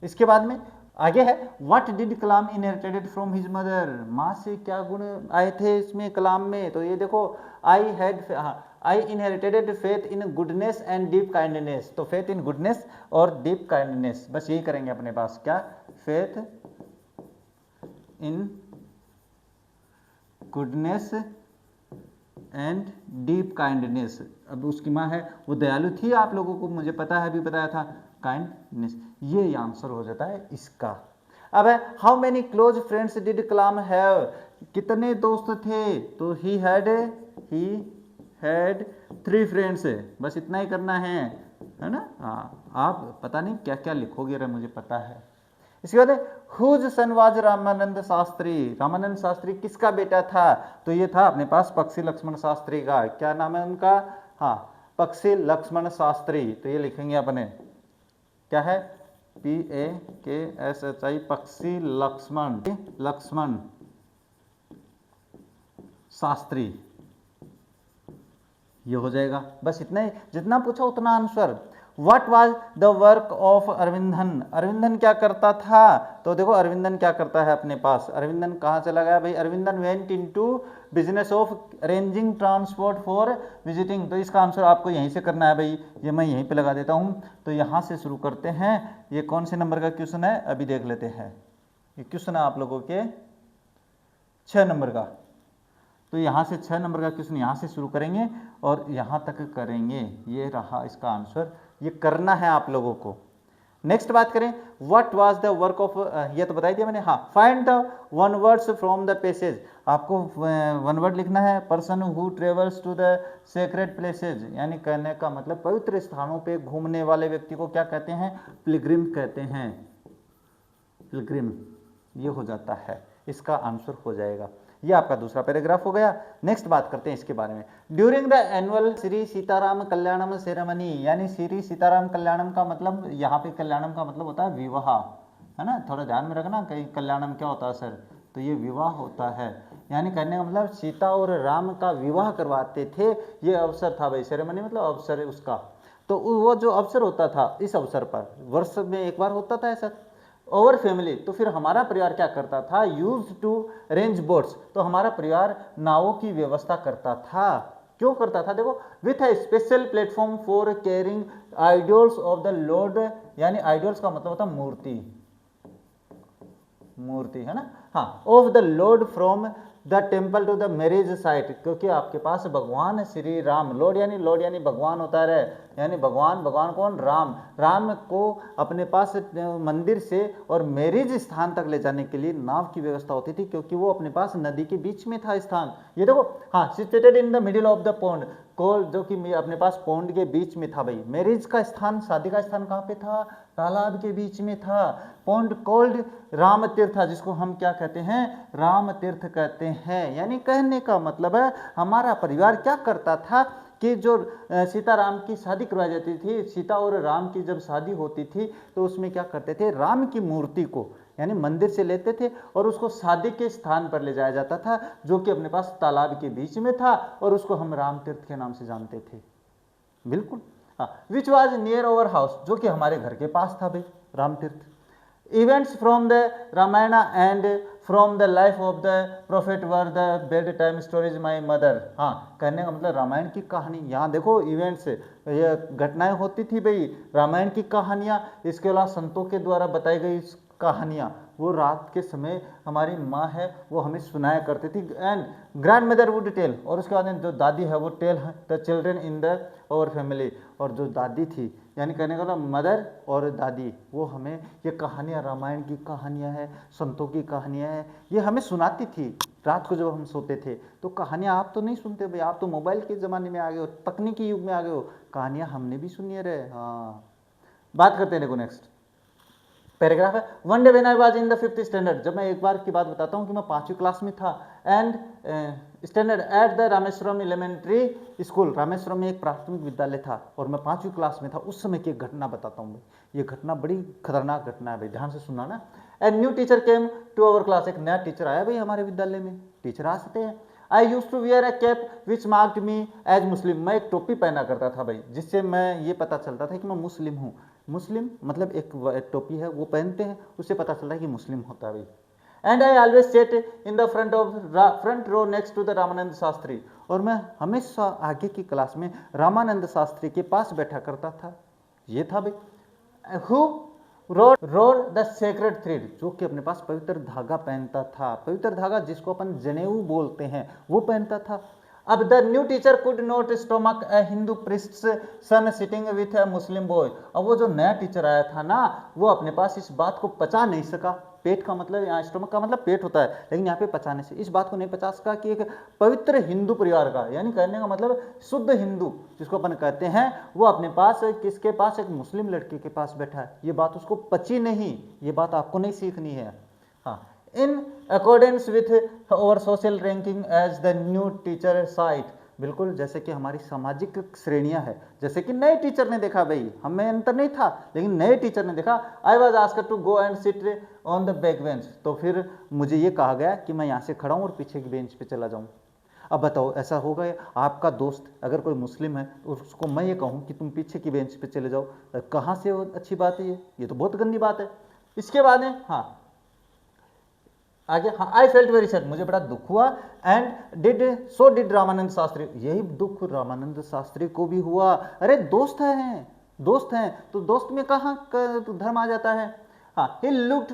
इसके बाद में आगे है, what did Kalam inherited from his mother. माँ से क्या गुण आए थे इसमें कलाम में? तो ये देखो, आई inherited faith in goodness and deep kindness. तो फेथ इन गुडनेस और डीप काइंडनेस, बस यही करेंगे अपने पास। क्या? Faith in goodness and deep kindness. अब उसकी माँ है वो दयालु थी, आप लोगों को मुझे पता है, अभी बताया था, काइंडनेस। ये आंसर हो जाता है इसका। अब है, how many close friends did Kalam have. कितने दोस्त थे? तो ही हैड 3 फ्रेंड्स। बस इतना ही करना है ना। हाँ, आप पता नहीं क्या क्या लिखोगे रे, मुझे पता है। इसके बाद whose son was Ramanand Shastri. Ramanand Shastri किसका बेटा था? तो ये था अपने पास पक्षी लक्ष्मण शास्त्री का। क्या नाम है उनका? हाँ, पक्षी लक्ष्मण शास्त्री। तो ये लिखेंगे अपने, क्या है? PAKSHI, पक्षी लक्ष्मण शास्त्री। ये हो जाएगा। बस इतना ही, जितना पूछा उतना answer. What was the work of Aravindan. Aravindan क्या करता था? तो देखो अरविंदन क्या करता है अपने पास। अरविंदन कहाँ चला गया भाई? Aravindan went into business of arranging transport for visiting. तो इसका आंसर आपको यहीं से करना है भाई, ये मैं यहीं पे लगा देता हूँ। तो यहाँ से शुरू करते हैं। ये कौन से नंबर का क्वेश्चन है अभी देख लेते हैं। ये क्वेश्चन है आप लोगों के 6 नंबर का। तो यहाँ से 6 नंबर का क्वेश्चन यहाँ से शुरू करेंगे और यहाँ तक करेंगे। ये रहा इसका आंसर, ये करना है आप लोगों को। नेक्स्ट बात करें, what was the work of, ये तो बता दिया मैंने। हाँ, find the one words from the passage, आपको वन वर्ड लिखना है। Person who travels to the sacred places, यानी कहने का मतलब पवित्र स्थानों पे घूमने वाले व्यक्ति को क्या कहते हैं? पिलग्रिम कहते हैं। पिलग्रिम ये हो जाता है, इसका आंसर हो जाएगा। ये आपका दूसरा पैराग्राफ हो गया। नेक्स्ट बात करते हैं इसके बारे में। During the annual Shri Sitaram Kalyanam ceremony, यानी श्री सीताराम कल्याणम का मतलब, यहाँ पे कल्याणम का मतलब होता है विवाह, है ना, थोड़ा ध्यान में रखना। कहीं कल्याणम क्या होता है सर, तो ये विवाह होता है, यानी कहने का मतलब सीता और राम का विवाह करवाते थे, ये अवसर था भाई। सेरेमनी मतलब अवसर है उसका, तो वो जो अवसर होता था, इस अवसर पर वर्ष में एक बार होता था ऐसा। ओवर फैमिली, तो फिर हमारा परिवार क्या करता था? यूज टू अरेंज बोट्स, तो हमारा परिवार नावों की व्यवस्था करता था। क्यों करता था? देखो, with a special platform for carrying idols of the lord, यानी आइडल्स का मतलब होता है मूर्ति, मूर्ति है ना, हाँ, of the lord from the temple to the marriage site, क्योंकि आपके पास भगवान श्री राम, लॉर्ड यानी भगवान होता है, यानी भगवान कौन? राम। राम को अपने पास मंदिर से और मैरिज स्थान तक ले जाने के लिए नाव की व्यवस्था होती थी, क्योंकि वो अपने पास नदी के बीच में था स्थान। ये देखो, हाँ, situated in the middle of the pond, को जो कि अपने पास पॉन्ड के बीच में था भाई। मैरिज का स्थान, शादी का स्थान कहाँ पे था? तालाब के बीच में था। पॉन्ड कॉल्ड राम तीर्थ था, जिसको हम क्या कहते हैं? राम तीर्थ कहते हैं। यानी कहने का मतलब है हमारा परिवार क्या करता था कि जो सीता राम की शादी करवाई जाती थी, सीता और राम की जब शादी होती थी, तो उसमें क्या करते थे? राम की मूर्ति को यानी मंदिर से लेते थे और उसको शादी के स्थान पर ले जाया जाता था, जो कि अपने पास तालाब के बीच में था, और उसको हम राम तीर्थ के नाम से जानते थे। बिल्कुल, हाँ। Which was near our house, जो कि हमारे घर के पास था भाई Ram Tirth. Events from the Ramayana and from the life of the prophet were the bed time stories my mother. हाँ, कहने का मतलब रामायण की कहानी, यहाँ देखो इवेंट्स, ये घटनाएं होती थी भाई, रामायण की कहानियाँ, इसके अलावा संतों के द्वारा बताई गई कहानियाँ, वो रात के समय हमारी माँ है वो हमें सुनाया करती थी। And grand mother would tell, और उसके बाद जो दादी है वो tell the children in the our family, और जो दादी थी यानी कहने का मतलब मदर और दादी, वो हमें ये कहानियाँ, रामायण की कहानियाँ हैं, संतों की कहानियाँ हैं, ये हमें सुनाती थी रात को जब हम सोते थे। तो कहानियाँ आप तो नहीं सुनते भाई, आप तो मोबाइल के ज़माने में आ गए हो, तकनीकी युग में आ गए हो, कहानियाँ हमने भी सुनी रहे। हाँ, बात करते हैं देखो नेक्स्ट पैराग्राफ है। One day when I was in the 5th standard, जब मैं एक बार की बात बताता हूँ कि मैं 5वीं क्लास में था, and standard at the Rameswaram elementary school, Rameswaram में एक प्राथमिक विद्यालय था और मैं 5वीं क्लास में था। उस समय की एक घटना बताता हूँ भाई, ये घटना बड़ी खतरनाक घटना है भाई, ध्यान से सुनना ना। And new teacher came to our class, एक नया टीचर आया भाई हमारे विद्यालय में, टीचर आ सकते हैं। I use to wear a cap which marked me as Muslim, मैं एक टोपी पहना करता था भाई, जिससे मैं ये पता चलता था कि मैं मुस्लिम हूँ। मुस्लिम मतलब एक टोपी है वो पहनते हैं, उससे पता चलता है कि मुस्लिम होता है भाई। And I always sat in the front row next to the Ramanand Shastri, और मैं हमेशा आगे की क्लास में रामानंद शास्त्री के पास बैठा करता था। ये था भाई। Who wrote the sacred thread, जो कि अपने पास पवित्र धागा पहनता था, पवित्र धागा जिसको अपन जनेऊ बोलते हैं, वो पहनता था। अब the new teacher could not stomach a Hindu priest's son sitting with a Muslim boy, अब वो जो नया टीचर आया था ना, वो अपने पास इस बात को पचा नहीं सका। पेट का मतलब, यहाँ स्टोमक का मतलब पेट होता है, लेकिन यहाँ पे पचाने से इस बात को नहीं पचा सका कि एक पवित्र हिंदू परिवार का, यानी कहने का मतलब शुद्ध हिंदू जिसको अपन कहते हैं, वो अपने पास किसके पास? एक मुस्लिम लड़के के पास बैठा है। ये बात उसको पची नहीं, ये बात आपको नहीं सीखनी है। हाँ, in accordance with our social ranking as the new teacher sight, बिल्कुल जैसे कि हमारी सामाजिक श्रेणियां है, जैसे कि नए टीचर ने देखा भाई, हमें अंतर नहीं था लेकिन नए टीचर ने देखा। I was asked to go and sit on the back bench, तो फिर मुझे ये कहा गया कि मैं यहाँ से खड़ा हूँ और पीछे की बेंच पे चला जाऊँ। अब बताओ, ऐसा होगा? आपका दोस्त अगर कोई मुस्लिम है तो उसको मैं ये कहूँ कि तुम पीछे की बेंच पे चले जाओ, कहाँ से अच्छी बात है ये तो बहुत गंदी बात है। इसके बाद है हाँ आगे, हाँ, आई फेल्ट वेरी सैड, मुझे बड़ा दुख हुआ। एंड डिड रामानंद शास्त्री, यही दुख रामानंद शास्त्री को भी हुआ। अरे दोस्त हैं तो दोस्त में कहाँ धर्म आ जाता है। हाँ, he looked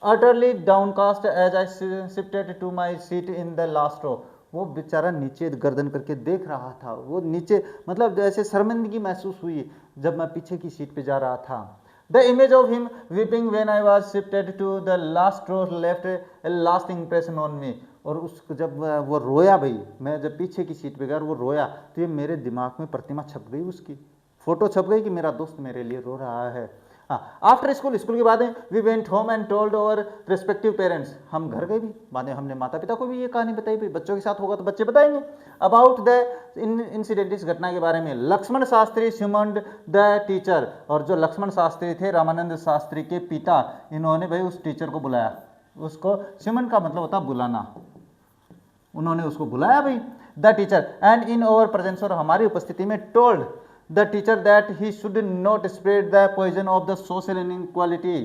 utterly downcast as I shifted to my seat in the last row, वो बेचारा नीचे गर्दन करके देख रहा था, वो नीचे मतलब ऐसे शर्मिंदगी महसूस हुई जब मैं पीछे की सीट पे जा रहा था। The image of him weeping when I was shifted to the last row left a last impression on me. और उस जब वो रोया भाई, मैं जब पीछे की सीट पे गया और वो रोया तो ये मेरे दिमाग में प्रतिमा छप गई, उसकी फोटो छप गई कि मेरा दोस्त मेरे लिए रो रहा है। आफ्टर स्कूल, स्कूल के बाद we went home and told our respective parents, हम घर गए भी, बाद में हमने माता पिता को भी ये कहानी बताई भी, बच्चों के साथ होगा तो बच्चे बताएंगे। अबाउट द इंसिडेंट, इस घटना के बारे में। लक्ष्मण शास्त्री सुमन्ड द टीचर, और जो लक्ष्मण शास्त्री थे रामानंद शास्त्री के पिता, इन्होंने भाई उस टीचर को बुलाया। उसको सुमन का मतलब होता बुलाना, उन्होंने उसको बुलाया भाई। The teacher and in our presence, और हमारी उपस्थिति में, told the teacher that he should not spread the poison of the social inequality.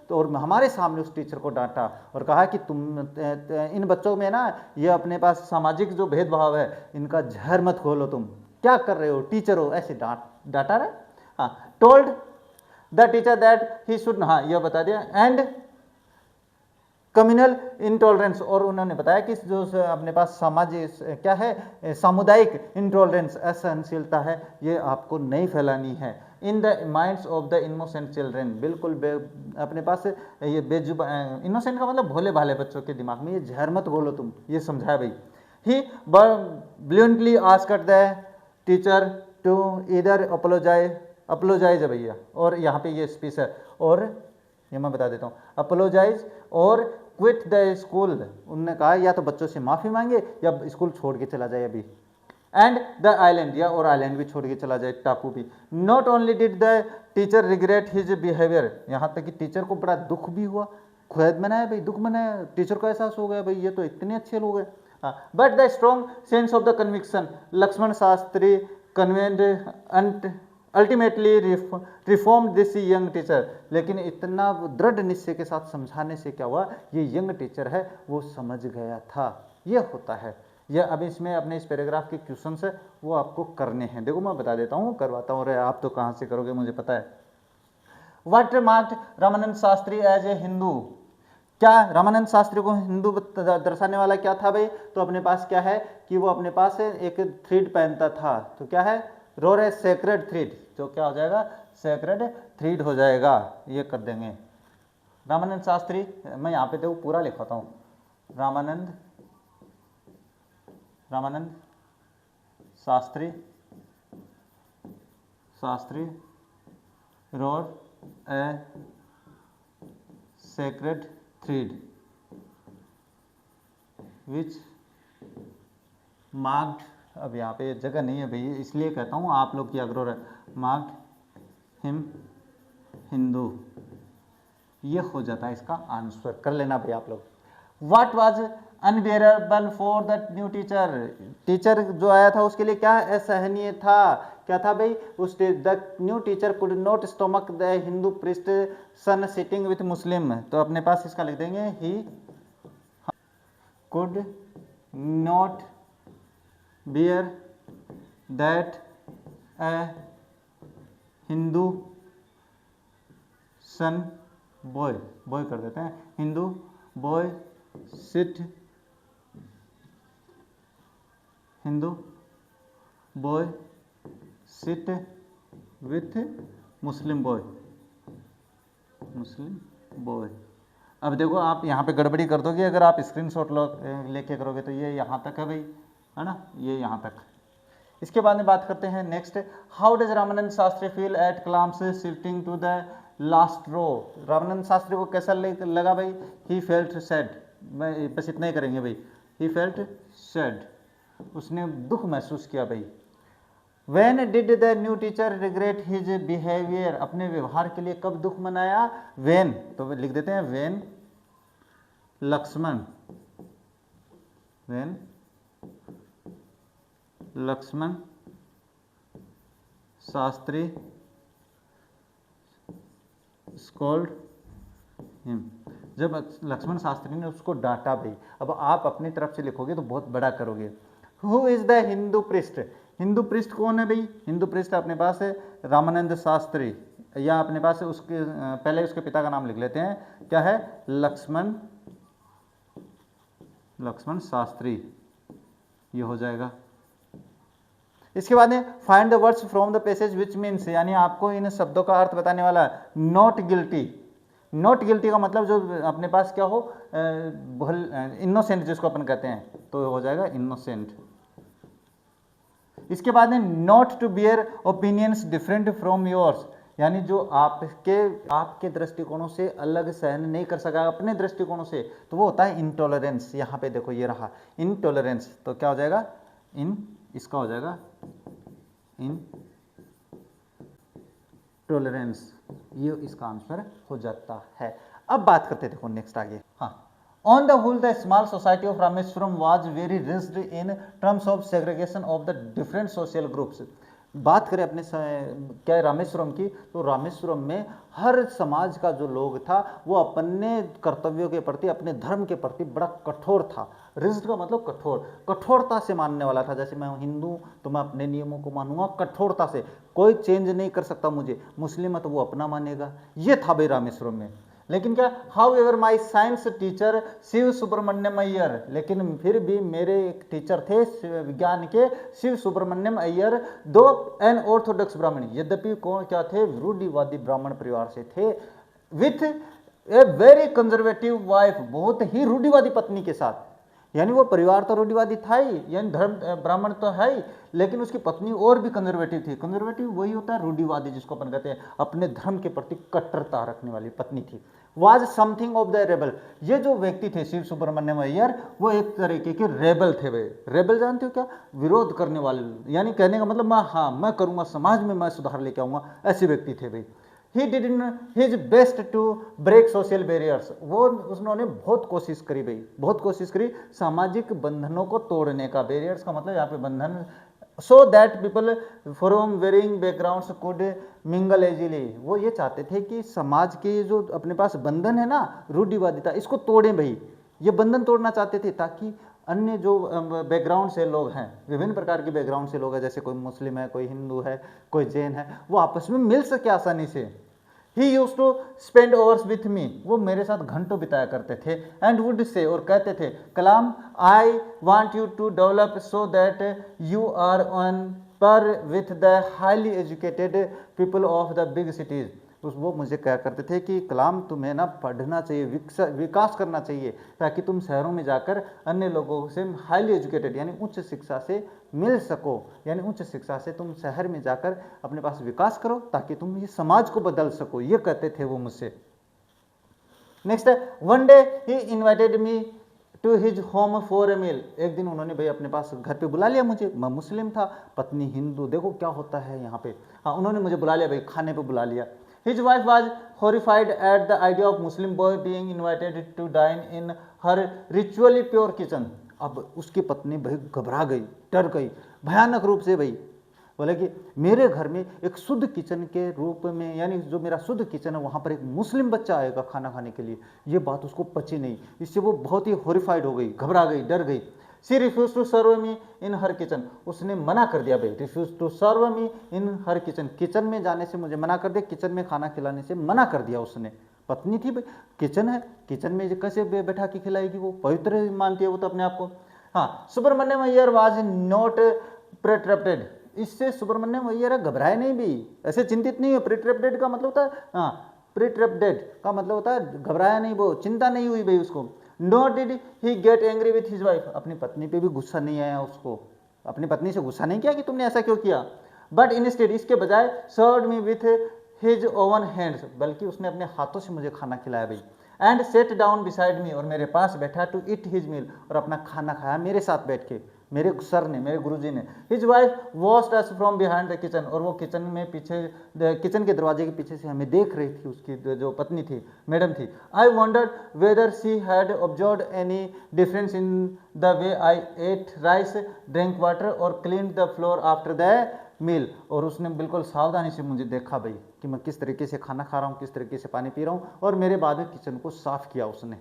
तो और हमारे सामने उस टीचर को डांटा और कहा कि तुम इन बच्चों में ना ये अपने पास सामाजिक जो भेदभाव है इनका जहर मत खोलो, तुम क्या कर रहे हो, टीचर हो, ऐसे डांटा रहे। हाँ, told the teacher that he should, हाँ यह बता दिया, एंड कम्युनल इंटॉलरेंस, और उन्होंने बताया कि जो अपने पास सामाजिक क्या है, सामुदायिक इंटॉलरेंस, असहनशीलता है, ये आपको नहीं फैलानी है। In the minds of the innocent children, बिल्कुल अपने पास ये बेजुबा, इनोसेंट का मतलब भोले भाले बच्चों के दिमाग में ये जहर मत घोलो तुम, ये समझाया भाई। ही ब्लूंटली आस्क्ड द टीचर टू इधर अपोलोजाइज है भैया, और यहाँ पे ये स्पीच है, और ये मैं बता देता हूँ, अपोलोजाइज और क्विट द स्कूल, उन्होंने कहा या तो बच्चों से माफ़ी मांगे या स्कूल छोड़ के चला जाए अभी। एंड द आइलैंड, या और आइलैंड भी छोड़ के चला जाए, टापू भी। Not only did the teacher regret his behaviour, यहाँ तक कि टीचर को बड़ा दुख भी हुआ, खेद मनाया भाई, दुख मनाया, टीचर को एहसास हो गया भाई ये तो इतने अच्छे लोग हैं। But the strong sense of the conviction Lakshman Shastri conveyed ultimately reform this young teacher, लेकिन इतना दृढ़ निश्चय के साथ समझाने से क्या हुआ, ये यंग टीचर है वो समझ गया था। ये होता है, ये अब इसमें अपने इस पैराग्राफ के क्वेश्चंस है वो आपको करने हैं। देखो मैं बता देता हूँ, करवाता हूँ, आप तो कहाँ से करोगे मुझे पता है। What marked Ramanand Shastri as a Hindu, क्या रामानंद शास्त्री को हिंदू दर्शाने वाला क्या था भाई, तो अपने पास क्या है कि वो अपने पास एक थ्रेड पहनता था, तो क्या है, रोर ए सेक्रेड थ्रेड, तो क्या हो जाएगा, सेक्रेड थ्रेड हो जाएगा, ये कर देंगे। रामानंद शास्त्री, मैं यहाँ पे देखो पूरा लिखवाता हूँ, रामानंद शास्त्री रोर ए सेक्रेड थ्रेड विच मार्क्ड, अब यहाँ पे जगह नहीं है भैया इसलिए कहता हूँ, आप लोग की अग्रोर है, मार्क्ड हिम हिंदू, ये हो जाता है इसका आंसर, कर लेना भाई आप लोग। What was unbearable for the new teacher, teacher जो आया था उसके लिए क्या असहनीय था, क्या था भाई, उस the new teacher could not stomach the Hindu priest son sitting with Muslim, तो अपने पास इसका लिख देंगे, he could not bear that a Hindu son boy कर देते हैं, Hindu boy sit with Muslim boy. अब देखो आप यहाँ पे गड़बड़ी कर दोगे अगर आप स्क्रीनशॉट लेके करोगे, तो ये यहाँ तक है भाई, है ना, ये यहाँ तक। इसके बाद में बात करते हैं next, how does Ramanand Shastri feel at Kalam's shifting to the last row, Ramanand Shastri को कैसा लगा भाई, ही फेल्ट सैड, मैं बस इतना ही करेंगे भाई, ही फेल्ट सैड, उसने दुख महसूस किया भाई। When did the new teacher regret his behavior, अपने व्यवहार के लिए कब दुख मनाया, when, तो लिख देते हैं when Lakshman Shastri scold him, जब लक्ष्मण शास्त्री ने उसको डांटा भाई। अब आप अपनी तरफ से लिखोगे तो बहुत बड़ा करोगे। Who is the Hindu priest, Hindu priest कौन है भाई, हिंदू प्रिस्ट अपने पास है रामानंद शास्त्री, या अपने पास है उसके पहले उसके पिता का नाम लिख लेते हैं, क्या है, लक्ष्मण शास्त्री। ये हो जाएगा। इसके बाद में find the words from the passage which means, यानी आपको इन शब्दों का अर्थ बताने वाला है। नॉट गिल्टी, नॉट गिल्टी का मतलब जो अपने पास क्या हो, इनोसेंट जिसको अपन कहते हैं, तो हो जाएगा इनोसेंट। इसके बाद में not to bear opinions different from yours, यानी जो आपके दृष्टिकोणों से अलग सहन नहीं कर सका अपने दृष्टिकोणों से, तो वो होता है इंटॉलरेंस। यहाँ पे देखो ये रहा इंटॉलरेंस, तो क्या हो जाएगा इसका हो जाएगा इंटॉलरेंस, ये इसका आंसर हो जाता है। अब बात करते देखो नेक्स्ट आगे। हाँ, on the whole the small society of Rameswaram was very rigid in terms of segregation of the different social groups. बात करें अपने क्या है रामेश्वरम की, तो रामेश्वरम में हर समाज का जो लोग था वो अपने कर्तव्यों के प्रति, अपने धर्म के प्रति बड़ा कठोर था। रिज्ड का मतलब कठोर, कठोरता से मानने वाला था। जैसे मैं हिंदू तो मैं अपने नियमों को मानूंगा कठोरता से, कोई चेंज नहीं कर सकता मुझे। मुस्लिम है तो वो अपना मानेगा, ये था भाई रामेश्वरम में। लेकिन क्या, however my science teacher Shiv Subramaniam Iyer, लेकिन फिर भी मेरे एक टीचर थे विज्ञान के शिव सुब्रमण्यम अय्यर, दो एन ऑर्थोडॉक्स ब्राह्मण, यद्यपि कौन क्या थे, रूढ़िवादी ब्राह्मण परिवार से थे, with a very conservative wife, बहुत ही रूढ़िवादी पत्नी के साथ। यानी वो परिवार तो रूढ़िवादी था ही, यानी धर्म ब्राह्मण तो है ही, लेकिन उसकी पत्नी और भी कंजर्वेटिव थी। कंजर्वेटिव वही होता है रूढ़िवादी, जिसको अपन कहते हैं, अपने धर्म के प्रति कट्टरता रखने वाली पत्नी थी। Was something of the rebel, ये जो व्यक्ति थे शिव सुब्रमण्यम अय्यर, वो एक तरीके के रेबल थे। वे रेबल जानते हो क्या, विरोध करने वाले, यानी कहने का मतलब मैं करूंगा, समाज में मैं सुधार लेके आऊंगा, ऐसे व्यक्ति थे भाई। He did his best to break social barriers, वो उन्होंने बहुत कोशिश करी भाई, बहुत कोशिश करी सामाजिक बंधनों को तोड़ने का। बैरियर्स का मतलब यहाँ पे बंधन, so that people from varying backgrounds could mingle easily. वो ये चाहते थे कि समाज के जो अपने पास बंधन है ना, रूढ़िवादिता, इसको तोड़ें भाई, ये बंधन तोड़ना चाहते थे, ताकि अन्य जो बैकग्राउंड से लोग हैं, विभिन्न प्रकार के बैकग्राउंड से लोग हैं, जैसे कोई मुस्लिम है, कोई हिंदू है, कोई जैन है, वो आपस में मिल सके आसानी से। He use to spend hours with me, वो मेरे साथ घंटों बिताया करते थे। एंड वुड से, और कहते थे, Kalam I want you to develop so that you are on par with the highly educated people of the big cities. वो मुझे क्या करते थे कि कलाम तुम्हें ना पढ़ना चाहिए, विकास करना चाहिए, ताकि तुम शहरों में जाकर अन्य लोगों से हाईली एजुकेटेड यानी उच्च शिक्षा से मिल सको, यानी उच्च शिक्षा से तुम शहर में जाकर अपने पास विकास करो, ताकि तुम ये समाज को बदल सको, ये कहते थे वो मुझसे। नेक्स्ट है, one day he invited me to his home for a meal. एक दिन उन्होंने भाई अपने पास घर पे बुला लिया मुझे, मैं मुस्लिम था, पत्नी हिंदू, देखो क्या होता है यहाँ पे। हाँ, उन्होंने मुझे बुला लिया भाई, खाने पे बुला लिया। His wife was horrified at the idea of Muslim boy being invited to dine in her ritually pure kitchen. अब उसकी पत्नी भाई घबरा गई, डर गई भयानक रूप से भाई। बोले कि मेरे घर में एक शुद्ध किचन के रूप में, यानी जो मेरा शुद्ध किचन है, वहाँ पर एक मुस्लिम बच्चा आएगा खाना खाने के लिए, ये बात उसको पची नहीं। इससे वो बहुत ही हॉरिफाइड हो गई, घबरा गई, डर गई। She refuse to serve me in her kitchen, उसने मना कर दिया भाई, refuse to serve me in her kitchen, kitchen में जाने से मुझे मना कर दिया, किचन में खाना खिलाने से मना कर दिया उसने। पत्नी थी भाई, किचन है, किचन में कैसे बैठा के खिलाएगी, वो पवित्र मानती है वो तो अपने आप को। हाँ, सुब्रमण्यम अय्यर वाज नॉट प्रिट्रप्टेड, इससे सुब्रमण्यम अय्यर घबराए नहीं भी, ऐसे चिंतित नहीं है। प्रिट्रप्टेड का मतलब होता है, हाँ, प्रिट्रप्टेड का मतलब होता है घबराया नहीं, वो चिंता नहीं हुई भाई उसको। Nor did he get angry with his wife, अपनी पत्नी पे भी गुस्सा नहीं आया उसको, अपनी पत्नी से गुस्सा नहीं किया कि तुमने ऐसा क्यों किया। बट इंस्टेड, इसके बजाय served me with his oven hands, बल्कि उसने अपने हाथों से मुझे खाना खिलाया भाई। And set down beside me, और मेरे पास बैठा टू ईट हिज मील, और अपना खाना खाया मेरे साथ बैठ के, मेरे सर ने, मेरे गुरुजी ने। His wife watched us from behind the kitchen, और वो किचन में पीछे, किचन के दरवाजे के पीछे से हमें देख रही थी, उसकी जो पत्नी थी, मैडम थी। I wondered whether she had observed any difference in the way I ate rice, drink water और clean the floor after the meal, और उसने बिल्कुल सावधानी से मुझे देखा भाई कि मैं किस तरीके से खाना खा रहा हूँ, किस तरीके से पानी पी रहा हूँ, और मेरे बाद में किचन को साफ किया उसने।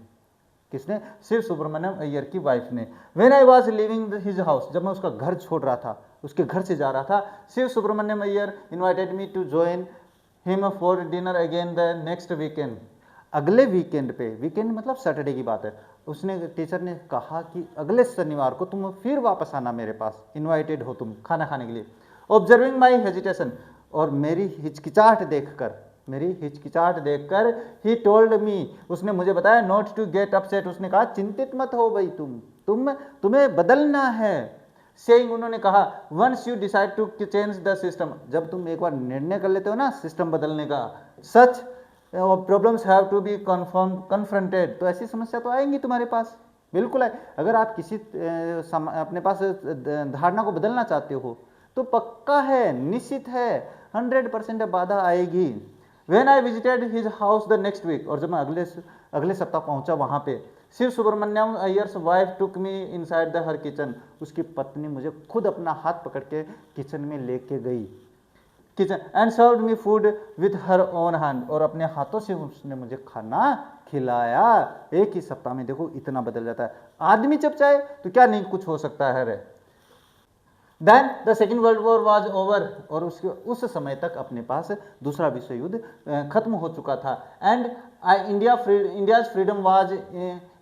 किसने? शिव सुब्रमण्यम अय्यर की वाइफ ने। When I was living his house, जब मैं उसका घर छोड़ रहा था, उसके घर से जा रहा था, Shiv Subramaniam Iyer invited me to join him for dinner again the next weekend. अगले वीकेंड पे, वीकेंड मतलब सैटरडे की बात है, उसने टीचर ने कहा कि अगले शनिवार को तुम फिर वापस आना मेरे पास, इनवाइटेड हो तुम खाना खाने के लिए। ऑब्जर्विंग माई हेजिटेशन, और मेरी हिचकिचाहट देखकर ही टोल्ड मी, उसने मुझे बताया नॉट टू गेट अपसेट, उसने कहा चिंतित मत हो भाई तुम्हें बदलना है। सेइंग, उन्होंने कहा once you decide to change the system, जब तुम एक बार निर्णय कर लेते हो ना सिस्टम बदलने का, such problems have to be confronted, तो ऐसी समस्या तो आएंगी तुम्हारे पास, बिल्कुल है। अगर आप किसी अपने पास धारणा को बदलना चाहते हो तो पक्का है, निश्चित है, 100% बाधा आएगी। When I visited his house the next week, और जब मैं अगले सप्ताह पहुंचा वहां पे, Shiv Subramaniam Iyer's wife took me inside the her kitchen, उसकी पत्नी मुझे खुद अपना हाथ पकड़ के किचन में लेके गई, kitchen and served me food with her own hand, और अपने हाथों से उसने मुझे खाना खिलाया। एक ही सप्ताह में देखो इतना बदल जाता है आदमी, जब चाहे तो क्या नहीं कुछ हो सकता है रे। Then the second world war was over, और उस समय तक अपने पास दूसरा विश्व युद्ध खत्म हो चुका था। And India's freedom was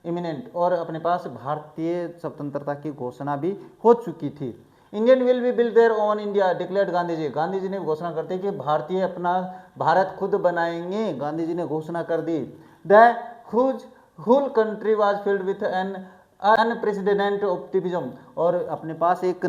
imminent, और अपने पास भारतीय स्वतंत्रता की घोषणा भी हो चुकी थी। Indian will be build their own India declared Gandhi ji ने घोषणा करते कि भारतीय अपना भारत खुद बनाएंगे, गांधी जी ने घोषणा कर दी। The whole country was filled with an unprecedented optimism, और अपने पास एक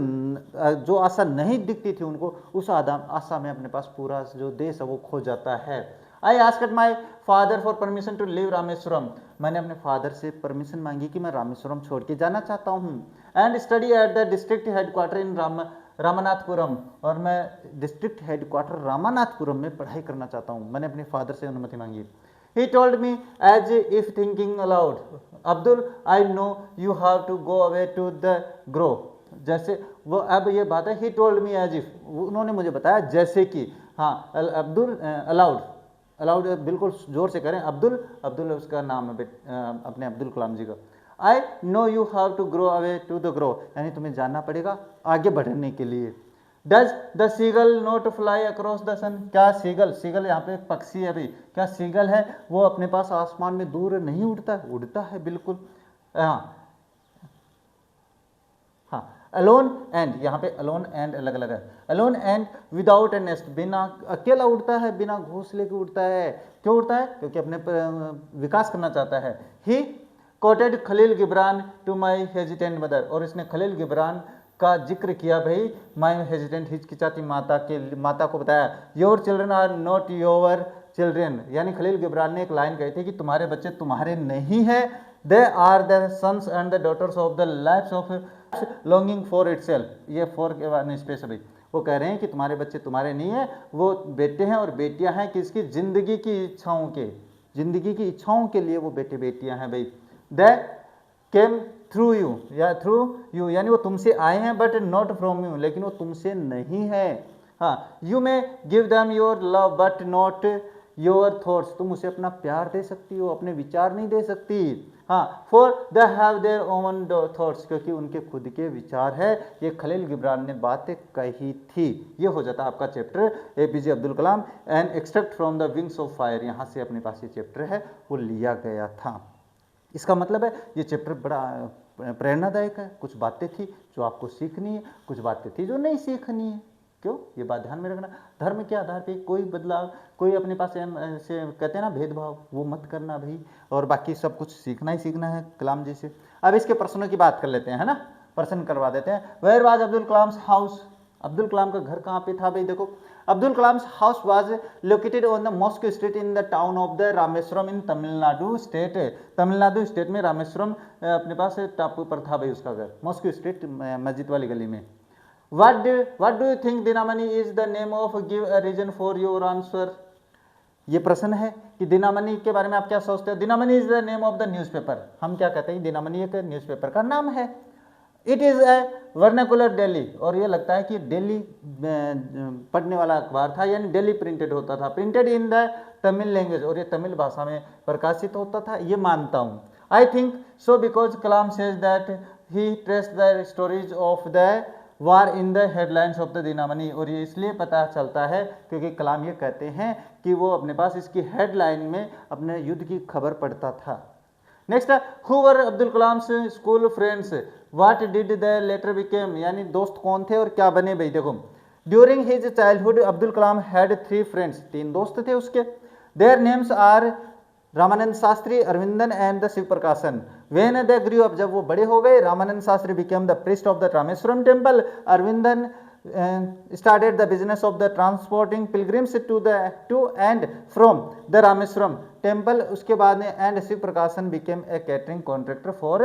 जो आशा नहीं दिखती थी उनको, उस आशा में अपने पास पूरा जो देश है वो खो जाता है। I asked my father for permission to leave Rameswaram, मैंने अपने फादर से परमिशन मांगी कि मैं रामेश्वरम छोड़ के जाना चाहता हूँ। And study at the district headquarter in Ramanathapuram, और मैं डिस्ट्रिक्ट हेडक्वार्टर रामनाथपुरम में पढ़ाई करना चाहता हूँ, मैंने अपने फादर से अनुमति मांगी। He told me as if thinking aloud, Abdul, I know you have to go away to the grow, जैसे वो अब ये बात है he told me as if, उन्होंने मुझे बताया जैसे कि, हाँ अब्दुल अलाउड बिल्कुल जोर से करें, अब्दुल उसका नाम है अपने अब्दुल कलाम जी का। I know you have to grow away to the grow, यानी तुम्हें जानना पड़ेगा आगे बढ़ने के लिए। Does the seagull not fly across the sun, क्या सीगल यहाँ पे एक पक्षी है भाई, क्या सीगल है वो अपने पास आसमान में दूर नहीं उड़ता है बिल्कुल। हाँ अलोन एंड, यहाँ पे अलोन एंड अलग अलग है। Alone and without A nest, बिना अकेला उड़ता है, बिना घोंसले के उड़ता है। क्यों उड़ता है? क्योंकि अपने विकास करना चाहता है। He quoted Khalil Gibran to my hesitant mother, और इसने खलील गिब्रान का जिक्र किया भाई माई हेजिटेंट हिचकिचाती माता को बताया, your children are not your children, यानी खलील गिब्रान ने एक लाइन कही थी कि तुम्हारे बच्चे तुम्हारे नहीं है, they are the sons and the daughters of the life's of longing for itself, ये फॉर के बाद स्पेस है भाई, वो कह रहे हैं कि तुम्हारे बच्चे तुम्हारे नहीं है, वो बेटे हैं और बेटियां हैं किसकी? जिंदगी की इच्छाओं के लिए वो बेटे बेटियां हैं भाई। दे केम थ्रू यू, या थ्रू यू यानी वो तुमसे आए हैं, बट नॉट फ्रॉम यू, लेकिन वो तुमसे नहीं है। हाँ, you may give them your love but not your thoughts, तुम उसे अपना प्यार दे सकती हो, अपने विचार नहीं दे सकती। हाँ, for they have their own thoughts, क्योंकि उनके खुद के विचार है। ये खलील गिब्रान ने बातें कही थी। ये हो जाता है आपका chapter APJ Abdul Kalam and extract from the wings of fire, यहाँ से अपने पास ये चैप्टर है वो लिया गया था। इसका मतलब है ये चैप्टर बड़ा प्रेरणादायक है। कुछ बातें थी जो आपको सीखनी है, कुछ बातें थी जो नहीं सीखनी है। क्यों? ये बात ध्यान में रखना। धर्म के आधार पे कोई बदलाव, कोई अपने पास से कहते हैं ना भेदभाव, वो मत करना भाई, और बाकी सब कुछ सीखना ही सीखना है कलाम जी से। अब इसके प्रश्नों की बात कर लेते हैं, है ना, प्रश्न करवा देते हैं। Where was Abdul Kalam's house, Abdul Kalam का घर कहाँ पे था भाई? देखो, Abdul Kalam's house was located on the Moscow street in the town of the Rameswaram in Tamil Nadu state. Tamil Nadu state में रामेश्वरम अपने पास टापू पर था भाई उसका घर, मॉस्को स्ट्रीट मस्जिद वाली गली में। What do you think Dinamani is the name of? Give a reason for your answer। ये प्रश्न है कि दिनामणि के बारे में आप क्या सोचते हैं? Dinamani is the name of the newspaper. हम क्या कहते हैं? दिनामणि एक न्यूज़पेपर का नाम है। It is a vernacular daily, और ये लगता है कि डेली पढ़ने वाला अखबार था, यानी डेली प्रिंटेड होता था। Printed in the Tamil language, और ये तमिल भाषा में प्रकाशित होता था, ये मानता हूँ। I think so because Kalam says that he traced the stories of the war in the headlines of the Dinamani, और ये इसलिए पता चलता है क्योंकि कलाम ये कहते हैं कि वो अपने पास इसकी हेडलाइन में अपने युद्ध की खबर पढ़ता था। नेक्स्ट है who were Abdul Kalam school friends, what did the later became, यानी दोस्त कौन थे और क्या बने भाई। देखो during his childhood Abdul Kalam had 3 friends, 3 दोस्त थे उसके। Their names are Ramanand Shastri, Aravindan and the Shiv Prakashan. When they grew up, जब वो बड़े हो गए, Ramanand Shastri became the priest of the Rameswaram temple, Aravindan started the business of the transporting pilgrims to and from the Rameswaram temple। उसके बाद में and शिव प्रकाशन became a catering contractor for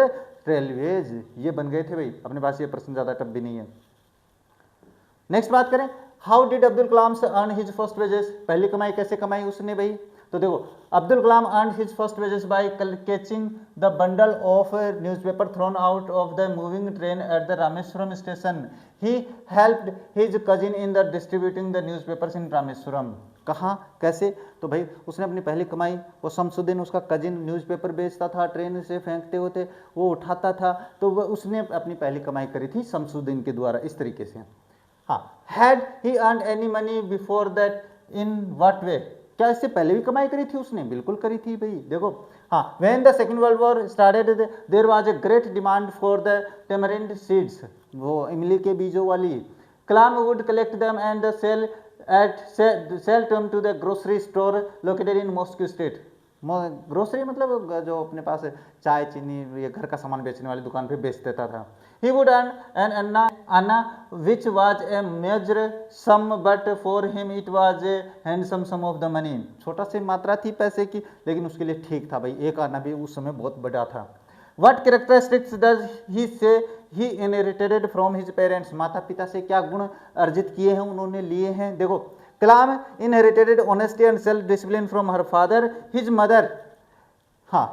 railways। ये बन गए थे भाई। अपने पास ये प्रश्न ज्यादा टफ भी नहीं है। नेक्स्ट बात करें, how did Abdul Kalam earn his first wages, पहली कमाई कैसे कमाई उसने भाई। तो देखो Abdul Kalam earn his first wages by catching the bundle of newspaper thrown out of the moving train at the Rameswaram station. He helped his cousin in the distributing the newspapers in Rameswaram. कहाँ कैसे, तो भाई उसने अपनी पहली कमाई, वो शमसुद्दीन उसका कजिन न्यूज़पेपर बेचता था, ट्रेन से फेंकते होते वो उठाता था, तो उसने अपनी पहली कमाई करी थी शमसुद्दीन के द्वारा, इस तरीके से। हाँ, had he earn any money before that, in what way, क्या इससे पहले भी कमाई करी थी उसने, बिल्कुल करी थी भाई। देखो हाँ, when the second world war started there was a great demand for the tamarind seeds, वो इमली के बीजों वाली। Kalam would collect them and sell them to the grocery store located in Moscow State। Grocery मतलब जो अपने पास चाय चीनी या घर का सामान बेचने वाली दुकान पे बेच देता था। He would earn an anna which was a measure sum, but for him it was a handsome sum of the money। छोटा सी मात्रा थी पैसे की, लेकिन उसके लिए ठीक था भाई, एक आना भी उस समय बहुत बड़ा था। What characteristics does he say he inherited from his parents? माता पिता से क्या गुण अर्जित किए हैं, उन्होंने लिए हैं। देखो कलाम inherited honesty and self discipline from her father, his mother हाँ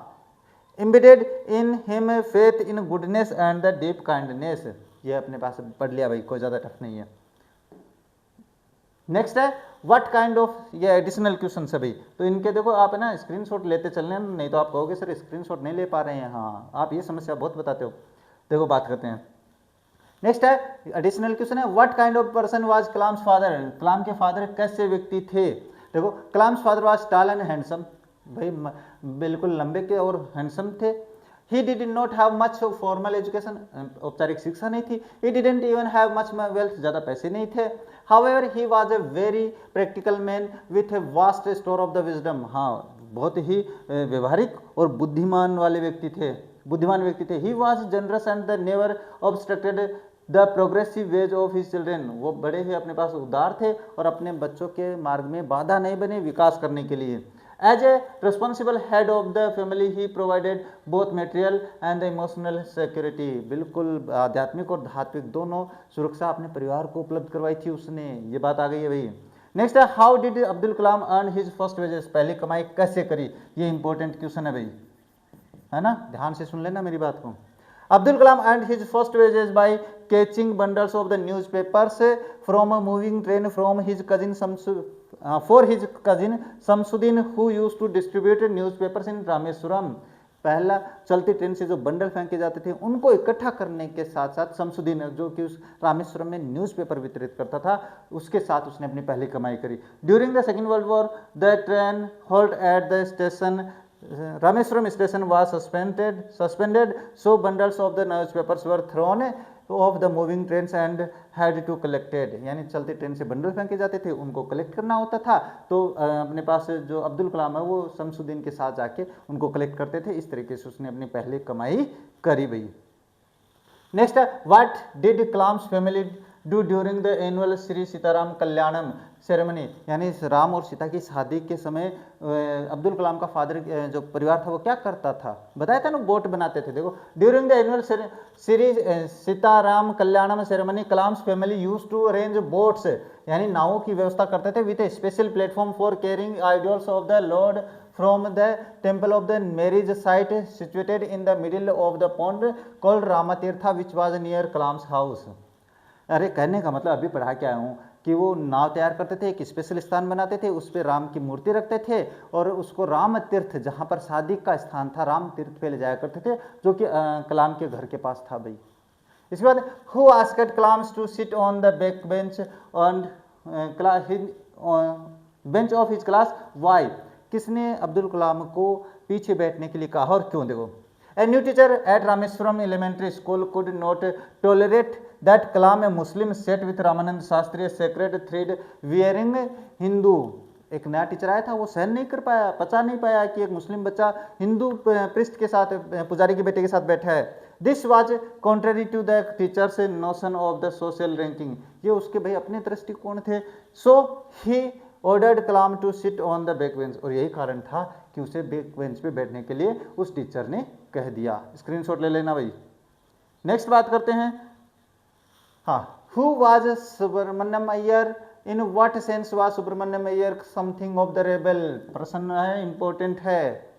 embedded in him faith in goodness and the deep kindness। ये अपने पास पढ़ लिया भाई, कोई ज़्यादा टफ नहीं है। नेक्स्ट है व्हाट काइंड ऑफ, ये एडिशनल क्वेश्चन है भाई, तो इनके देखो आप है ना स्क्रीनशॉट लेते चलने, नहीं तो आप कहोगे सर स्क्रीनशॉट नहीं ले पा रहे हैं। हाँ, आप ये समस्या बहुत बताते हो। देखो बात करते हैं। नेक्स्ट है एडिशनल क्वेश्चन है what kind of person was Kalam's father, Kalam के फादर कैसे व्यक्ति थे। देखो Kalam's father was tall and handsome, भाई बिल्कुल लंबे के और हैंडसम थे। He did not have much formal education, औपचारिक शिक्षा नहीं थी। He didn't even have much wealth, ज़्यादा पैसे नहीं थे। However, he was a very practical man with a vast store of the wisdom। हाँ, बहुत ही व्यवहारिक और बुद्धिमान व्यक्ति थे। He was generous and never obstructed the progressive ways of his children। वो बड़े ही अपने पास उदार थे और अपने बच्चों के मार्ग में बाधा नहीं बने विकास करने के लिए। As a responsible head of the family, he provided both material and emotional security। बिल्कुल आध्यात्मिक और धात्विक दोनों सुरक्षा अपने परिवार को उपलब्ध करवाई थी उसने, ये बात आ गई है भाई। नेक्स्ट है how did Abdul Kalam earn his first wages, पहली कमाई कैसे करी, ये इंपॉर्टेंट क्वेश्चन है भाई, है ना, ध्यान से सुन लेना मेरी बात को। Abdul Kalam earned his first wages by catching bundles of the newspapers from a moving train from his cousin Samsuddin, who used to distribute newspapers in Rameswaram। पहला चलती ट्रेन से जो बंडल फेंके जाते थे उनको इकट्ठा करने के साथ साथ शमसुद्दीन जो कि उस रामेश्वरम में न्यूज़पेपर वितरित करता था, उसके साथ उसने अपनी पहली कमाई करी। During the second world war the train halt at the station Rameswaram station was suspended, so bundles of the newspapers were thrown off the moving trains and had to collected। यानी चलती ट्रेन से bundle फेंके जाते थे, उनको collect करना होता था, तो अपने पास जो अब्दुल कलाम है वो शमसुद्दीन के साथ जाके उनको कलेक्ट करते थे। इस तरीके से उसने अपनी पहली कमाई करी भाई। नेक्स्ट है what did Kalam's family do during the annual Shri Sitaram Kalyanam ceremony, यानी राम और सीता की शादी के समय अब्दुल कलाम का फादर जो परिवार था वो क्या करता था, बताया था ना, बोट बनाते थे। देखो during the annual Shri Sitaram Kalyanam ceremony Kalam's family use to arrange boats, यानी नावों की व्यवस्था करते थे with a special platform for carrying idols of the lord from the temple of the marriage site situated in the middle of the pond called Ramatirtha, which was near Kalam's house। अरे कहने का मतलब अभी पढ़ा के आया हूँ कि वो नाव तैयार करते थे, एक स्पेशल स्थान बनाते थे, उस पर राम की मूर्ति रखते थे और उसको राम तीर्थ, जहाँ पर शादी का स्थान था, राम तीर्थ पे ले जाया करते थे, जो कि कलाम के घर के पास था भाई। इसके बाद who asked Kalam's to sit on the back bench on bench of his class, why, किसने अब्दुल कलाम को पीछे बैठने के लिए कहा और क्यों? देखो, A new teacher at Rameswaram Elementary School could not tolerate that Kalam, a Muslim, sat with Ramanand Shastri, a sacred thread wearing Hindu. एक नया टीचर आया था, वो सहन नहीं कर पाया, पचा नहीं पाया कि एक मुस्लिम बच्चा हिंदू पृष्ठ के साथ, पुजारी के बेटे के साथ बैठा है। This was contrary to the teacher's notion of the social ranking, ये उसके भाई अपने दृष्टिकोण थे। So he ordered Kalam to sit on the back bench, और यही कारण था कि उसे बैक बेंच पे बैठने के लिए उस टीचर ने कह दिया। स्क्रीनशॉट ले लेना भाई। नेक्स्ट बात करते हैं, हाँ, who was Subramaniam Iyer, in what sense was Subramaniam Iyer something of the rebel? प्रश्न है, इंपॉर्टेंट है।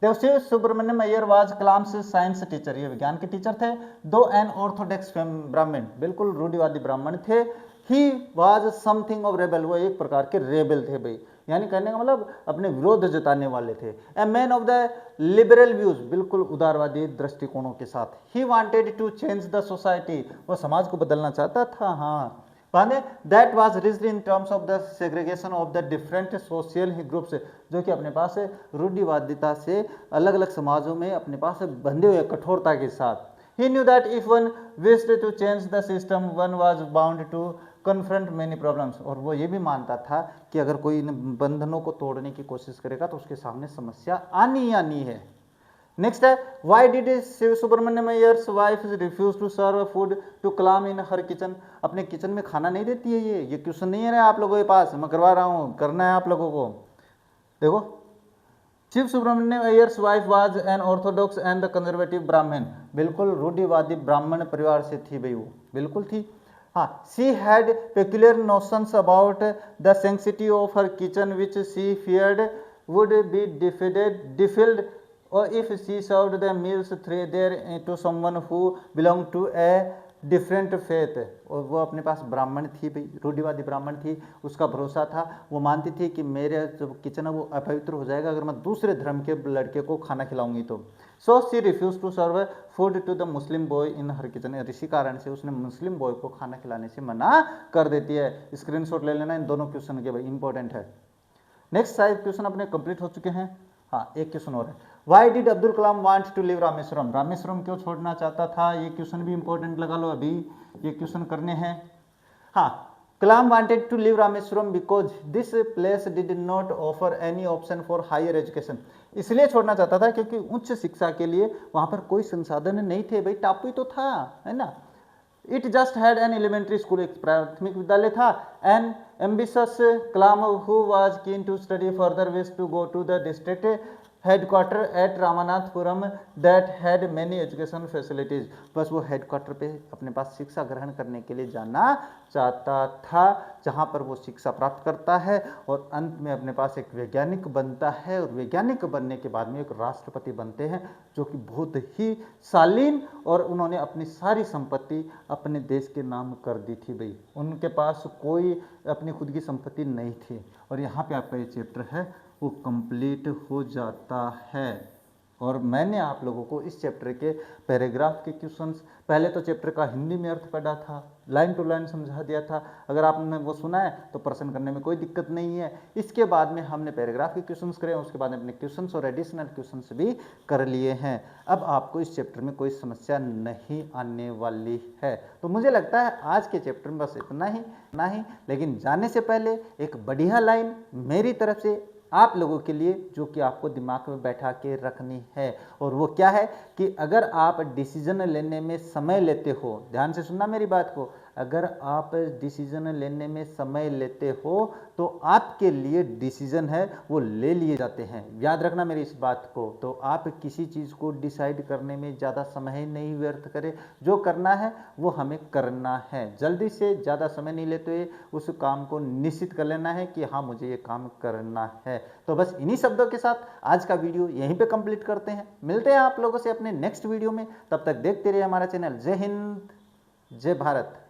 देवशिव Subramaniam Iyer was Kalam's science teacher, ये विज्ञान के टीचर थे। दो एन ऑर्थोडॉक्स ब्राह्मण, बिल्कुल रूढ़िवादी ब्राह्मण थे। He was something of rebel, वो एक प्रकार के रेबल थे भाई, यानी कहने का मतलब अपने विरोध जताने वाले थे। A man of the liberal views, बिल्कुल उदारवादी दृष्टिकोणों के साथ। He wanted to change the society, वो समाज को बदलना चाहता था। हाँ, that was rigid in terms of the segregation of the different social groups, जो कि अपने पास रूढ़िवादिता से अलग अलग समाजों में अपने पास बंधे हुए कठोरता के साथ। He knew that if one wished to change the system, one was bound to confront many problems, और वो ये भी मानता था कि अगर कोई इन बंधनों को तोड़ने की कोशिश करेगा तो उसके सामने समस्या आनी ही आनी है। नेक्स्ट है, why did Shiv Subramaniam Iyer's wife refuse to serve food to Kalam in her kitchen, अपने किचन में खाना नहीं देती है ये क्वेश्चन नहीं है आप लोगों के पास, मैं करवा रहा हूँ, करना है आप लोगों को। देखो, Shiv Subramaniam Iyer's wife was an orthodox and the conservative Brahmin, बिल्कुल रूढ़िवादी ब्राह्मण परिवार से थी भाई, वो बिल्कुल थी। हाँ, she had peculiar notions about the sanctity of her kitchen which she feared would be defiled और if she served the meals there to someone who belong to a different faith, और वो अपने पास ब्राह्मण थी भाई, रूढ़िवादी ब्राह्मण थी, उसका भरोसा था, वो मानती थी कि मेरे जो किचन है वो अपवित्र हो जाएगा अगर मैं दूसरे धर्म के लड़के को खाना खिलाऊंगी तो। So she refuse to serve food to the Muslim boy in her kitchen, इसी कारण से उसने मुस्लिम बॉय को खाना खिलाने से मना कर देती है। स्क्रीनशॉट ले लेना इन दोनों क्वेश्चन के भाई, इंपॉर्टेंट है। नेक्स्ट 5 क्वेश्चन अपने कंप्लीट हो चुके हैं। हाँ, एक क्वेश्चन और है, why did Abdul Kalam want to live Rameswaram, Rameswaram क्यों छोड़ना चाहता था? ये क्वेश्चन भी इंपॉर्टेंट लगा लो, अभी ये क्वेश्चन करने हैं। हाँ, Kalam wanted to live Rameswaram because this place did not offer any option for higher education, इसलिए छोड़ना चाहता था क्योंकि उच्च शिक्षा के लिए वहां पर कोई संसाधन नहीं थे भाई, टापू ही तो था, है ना। It just had an elementary school, एक प्राथमिक विद्यालय था। An ambitious Kalam who was keen to study further wish to go to the district headquarter at Ramanathapuram that had many education facilities, बस वो हेडक्वार्टर पे अपने पास शिक्षा ग्रहण करने के लिए जाना चाहता था, जहाँ पर वो शिक्षा प्राप्त करता है और अंत में अपने पास एक वैज्ञानिक बनता है, और वैज्ञानिक बनने के बाद में एक राष्ट्रपति बनते हैं जो कि बहुत ही शालीन, और उन्होंने अपनी सारी संपत्ति अपने देश के नाम कर दी थी भाई, उनके पास कोई अपनी खुद की संपत्ति नहीं थी। और यहाँ पे आपका ये चैप्टर है वो कंप्लीट हो जाता है। और मैंने आप लोगों को इस चैप्टर के पैराग्राफ के क्वेश्चंस, पहले तो चैप्टर का हिंदी में अर्थ पढ़ा था, लाइन टू लाइन समझा दिया था, अगर आपने वो सुना है तो प्रश्न करने में कोई दिक्कत नहीं है। इसके बाद में हमने पैराग्राफ के क्वेश्चंस करे, उसके बाद अपने क्वेश्चंस और एडिशनल क्वेश्चंस भी कर लिए हैं। अब आपको इस चैप्टर में कोई समस्या नहीं आने वाली है। तो मुझे लगता है आज के चैप्टर में बस इतना ही, लेकिन जाने से पहले एक बढ़िया लाइन मेरी तरफ से आप लोगों के लिए जो कि आपको दिमाग में बैठा के रखनी है, और वो क्या है कि अगर आप डिसीजन लेने में समय लेते हो, ध्यान से सुनना मेरी बात को, अगर आप डिसीजन लेने में समय लेते हो तो आपके लिए डिसीजन है वो ले लिए जाते हैं। याद रखना मेरी इस बात को। तो आप किसी चीज़ को डिसाइड करने में ज़्यादा समय नहीं व्यर्थ करें, जो करना है वो हमें करना है, जल्दी से ज़्यादा समय नहीं लेते हुए उस काम को निश्चित कर लेना है कि हाँ मुझे ये काम करना है। तो बस इन्हीं शब्दों के साथ आज का वीडियो यहीं पे कंप्लीट करते हैं। मिलते हैं आप लोगों से अपने नेक्स्ट वीडियो में, तब तक देखते रहिए हमारा चैनल। जय हिंद, जय भारत।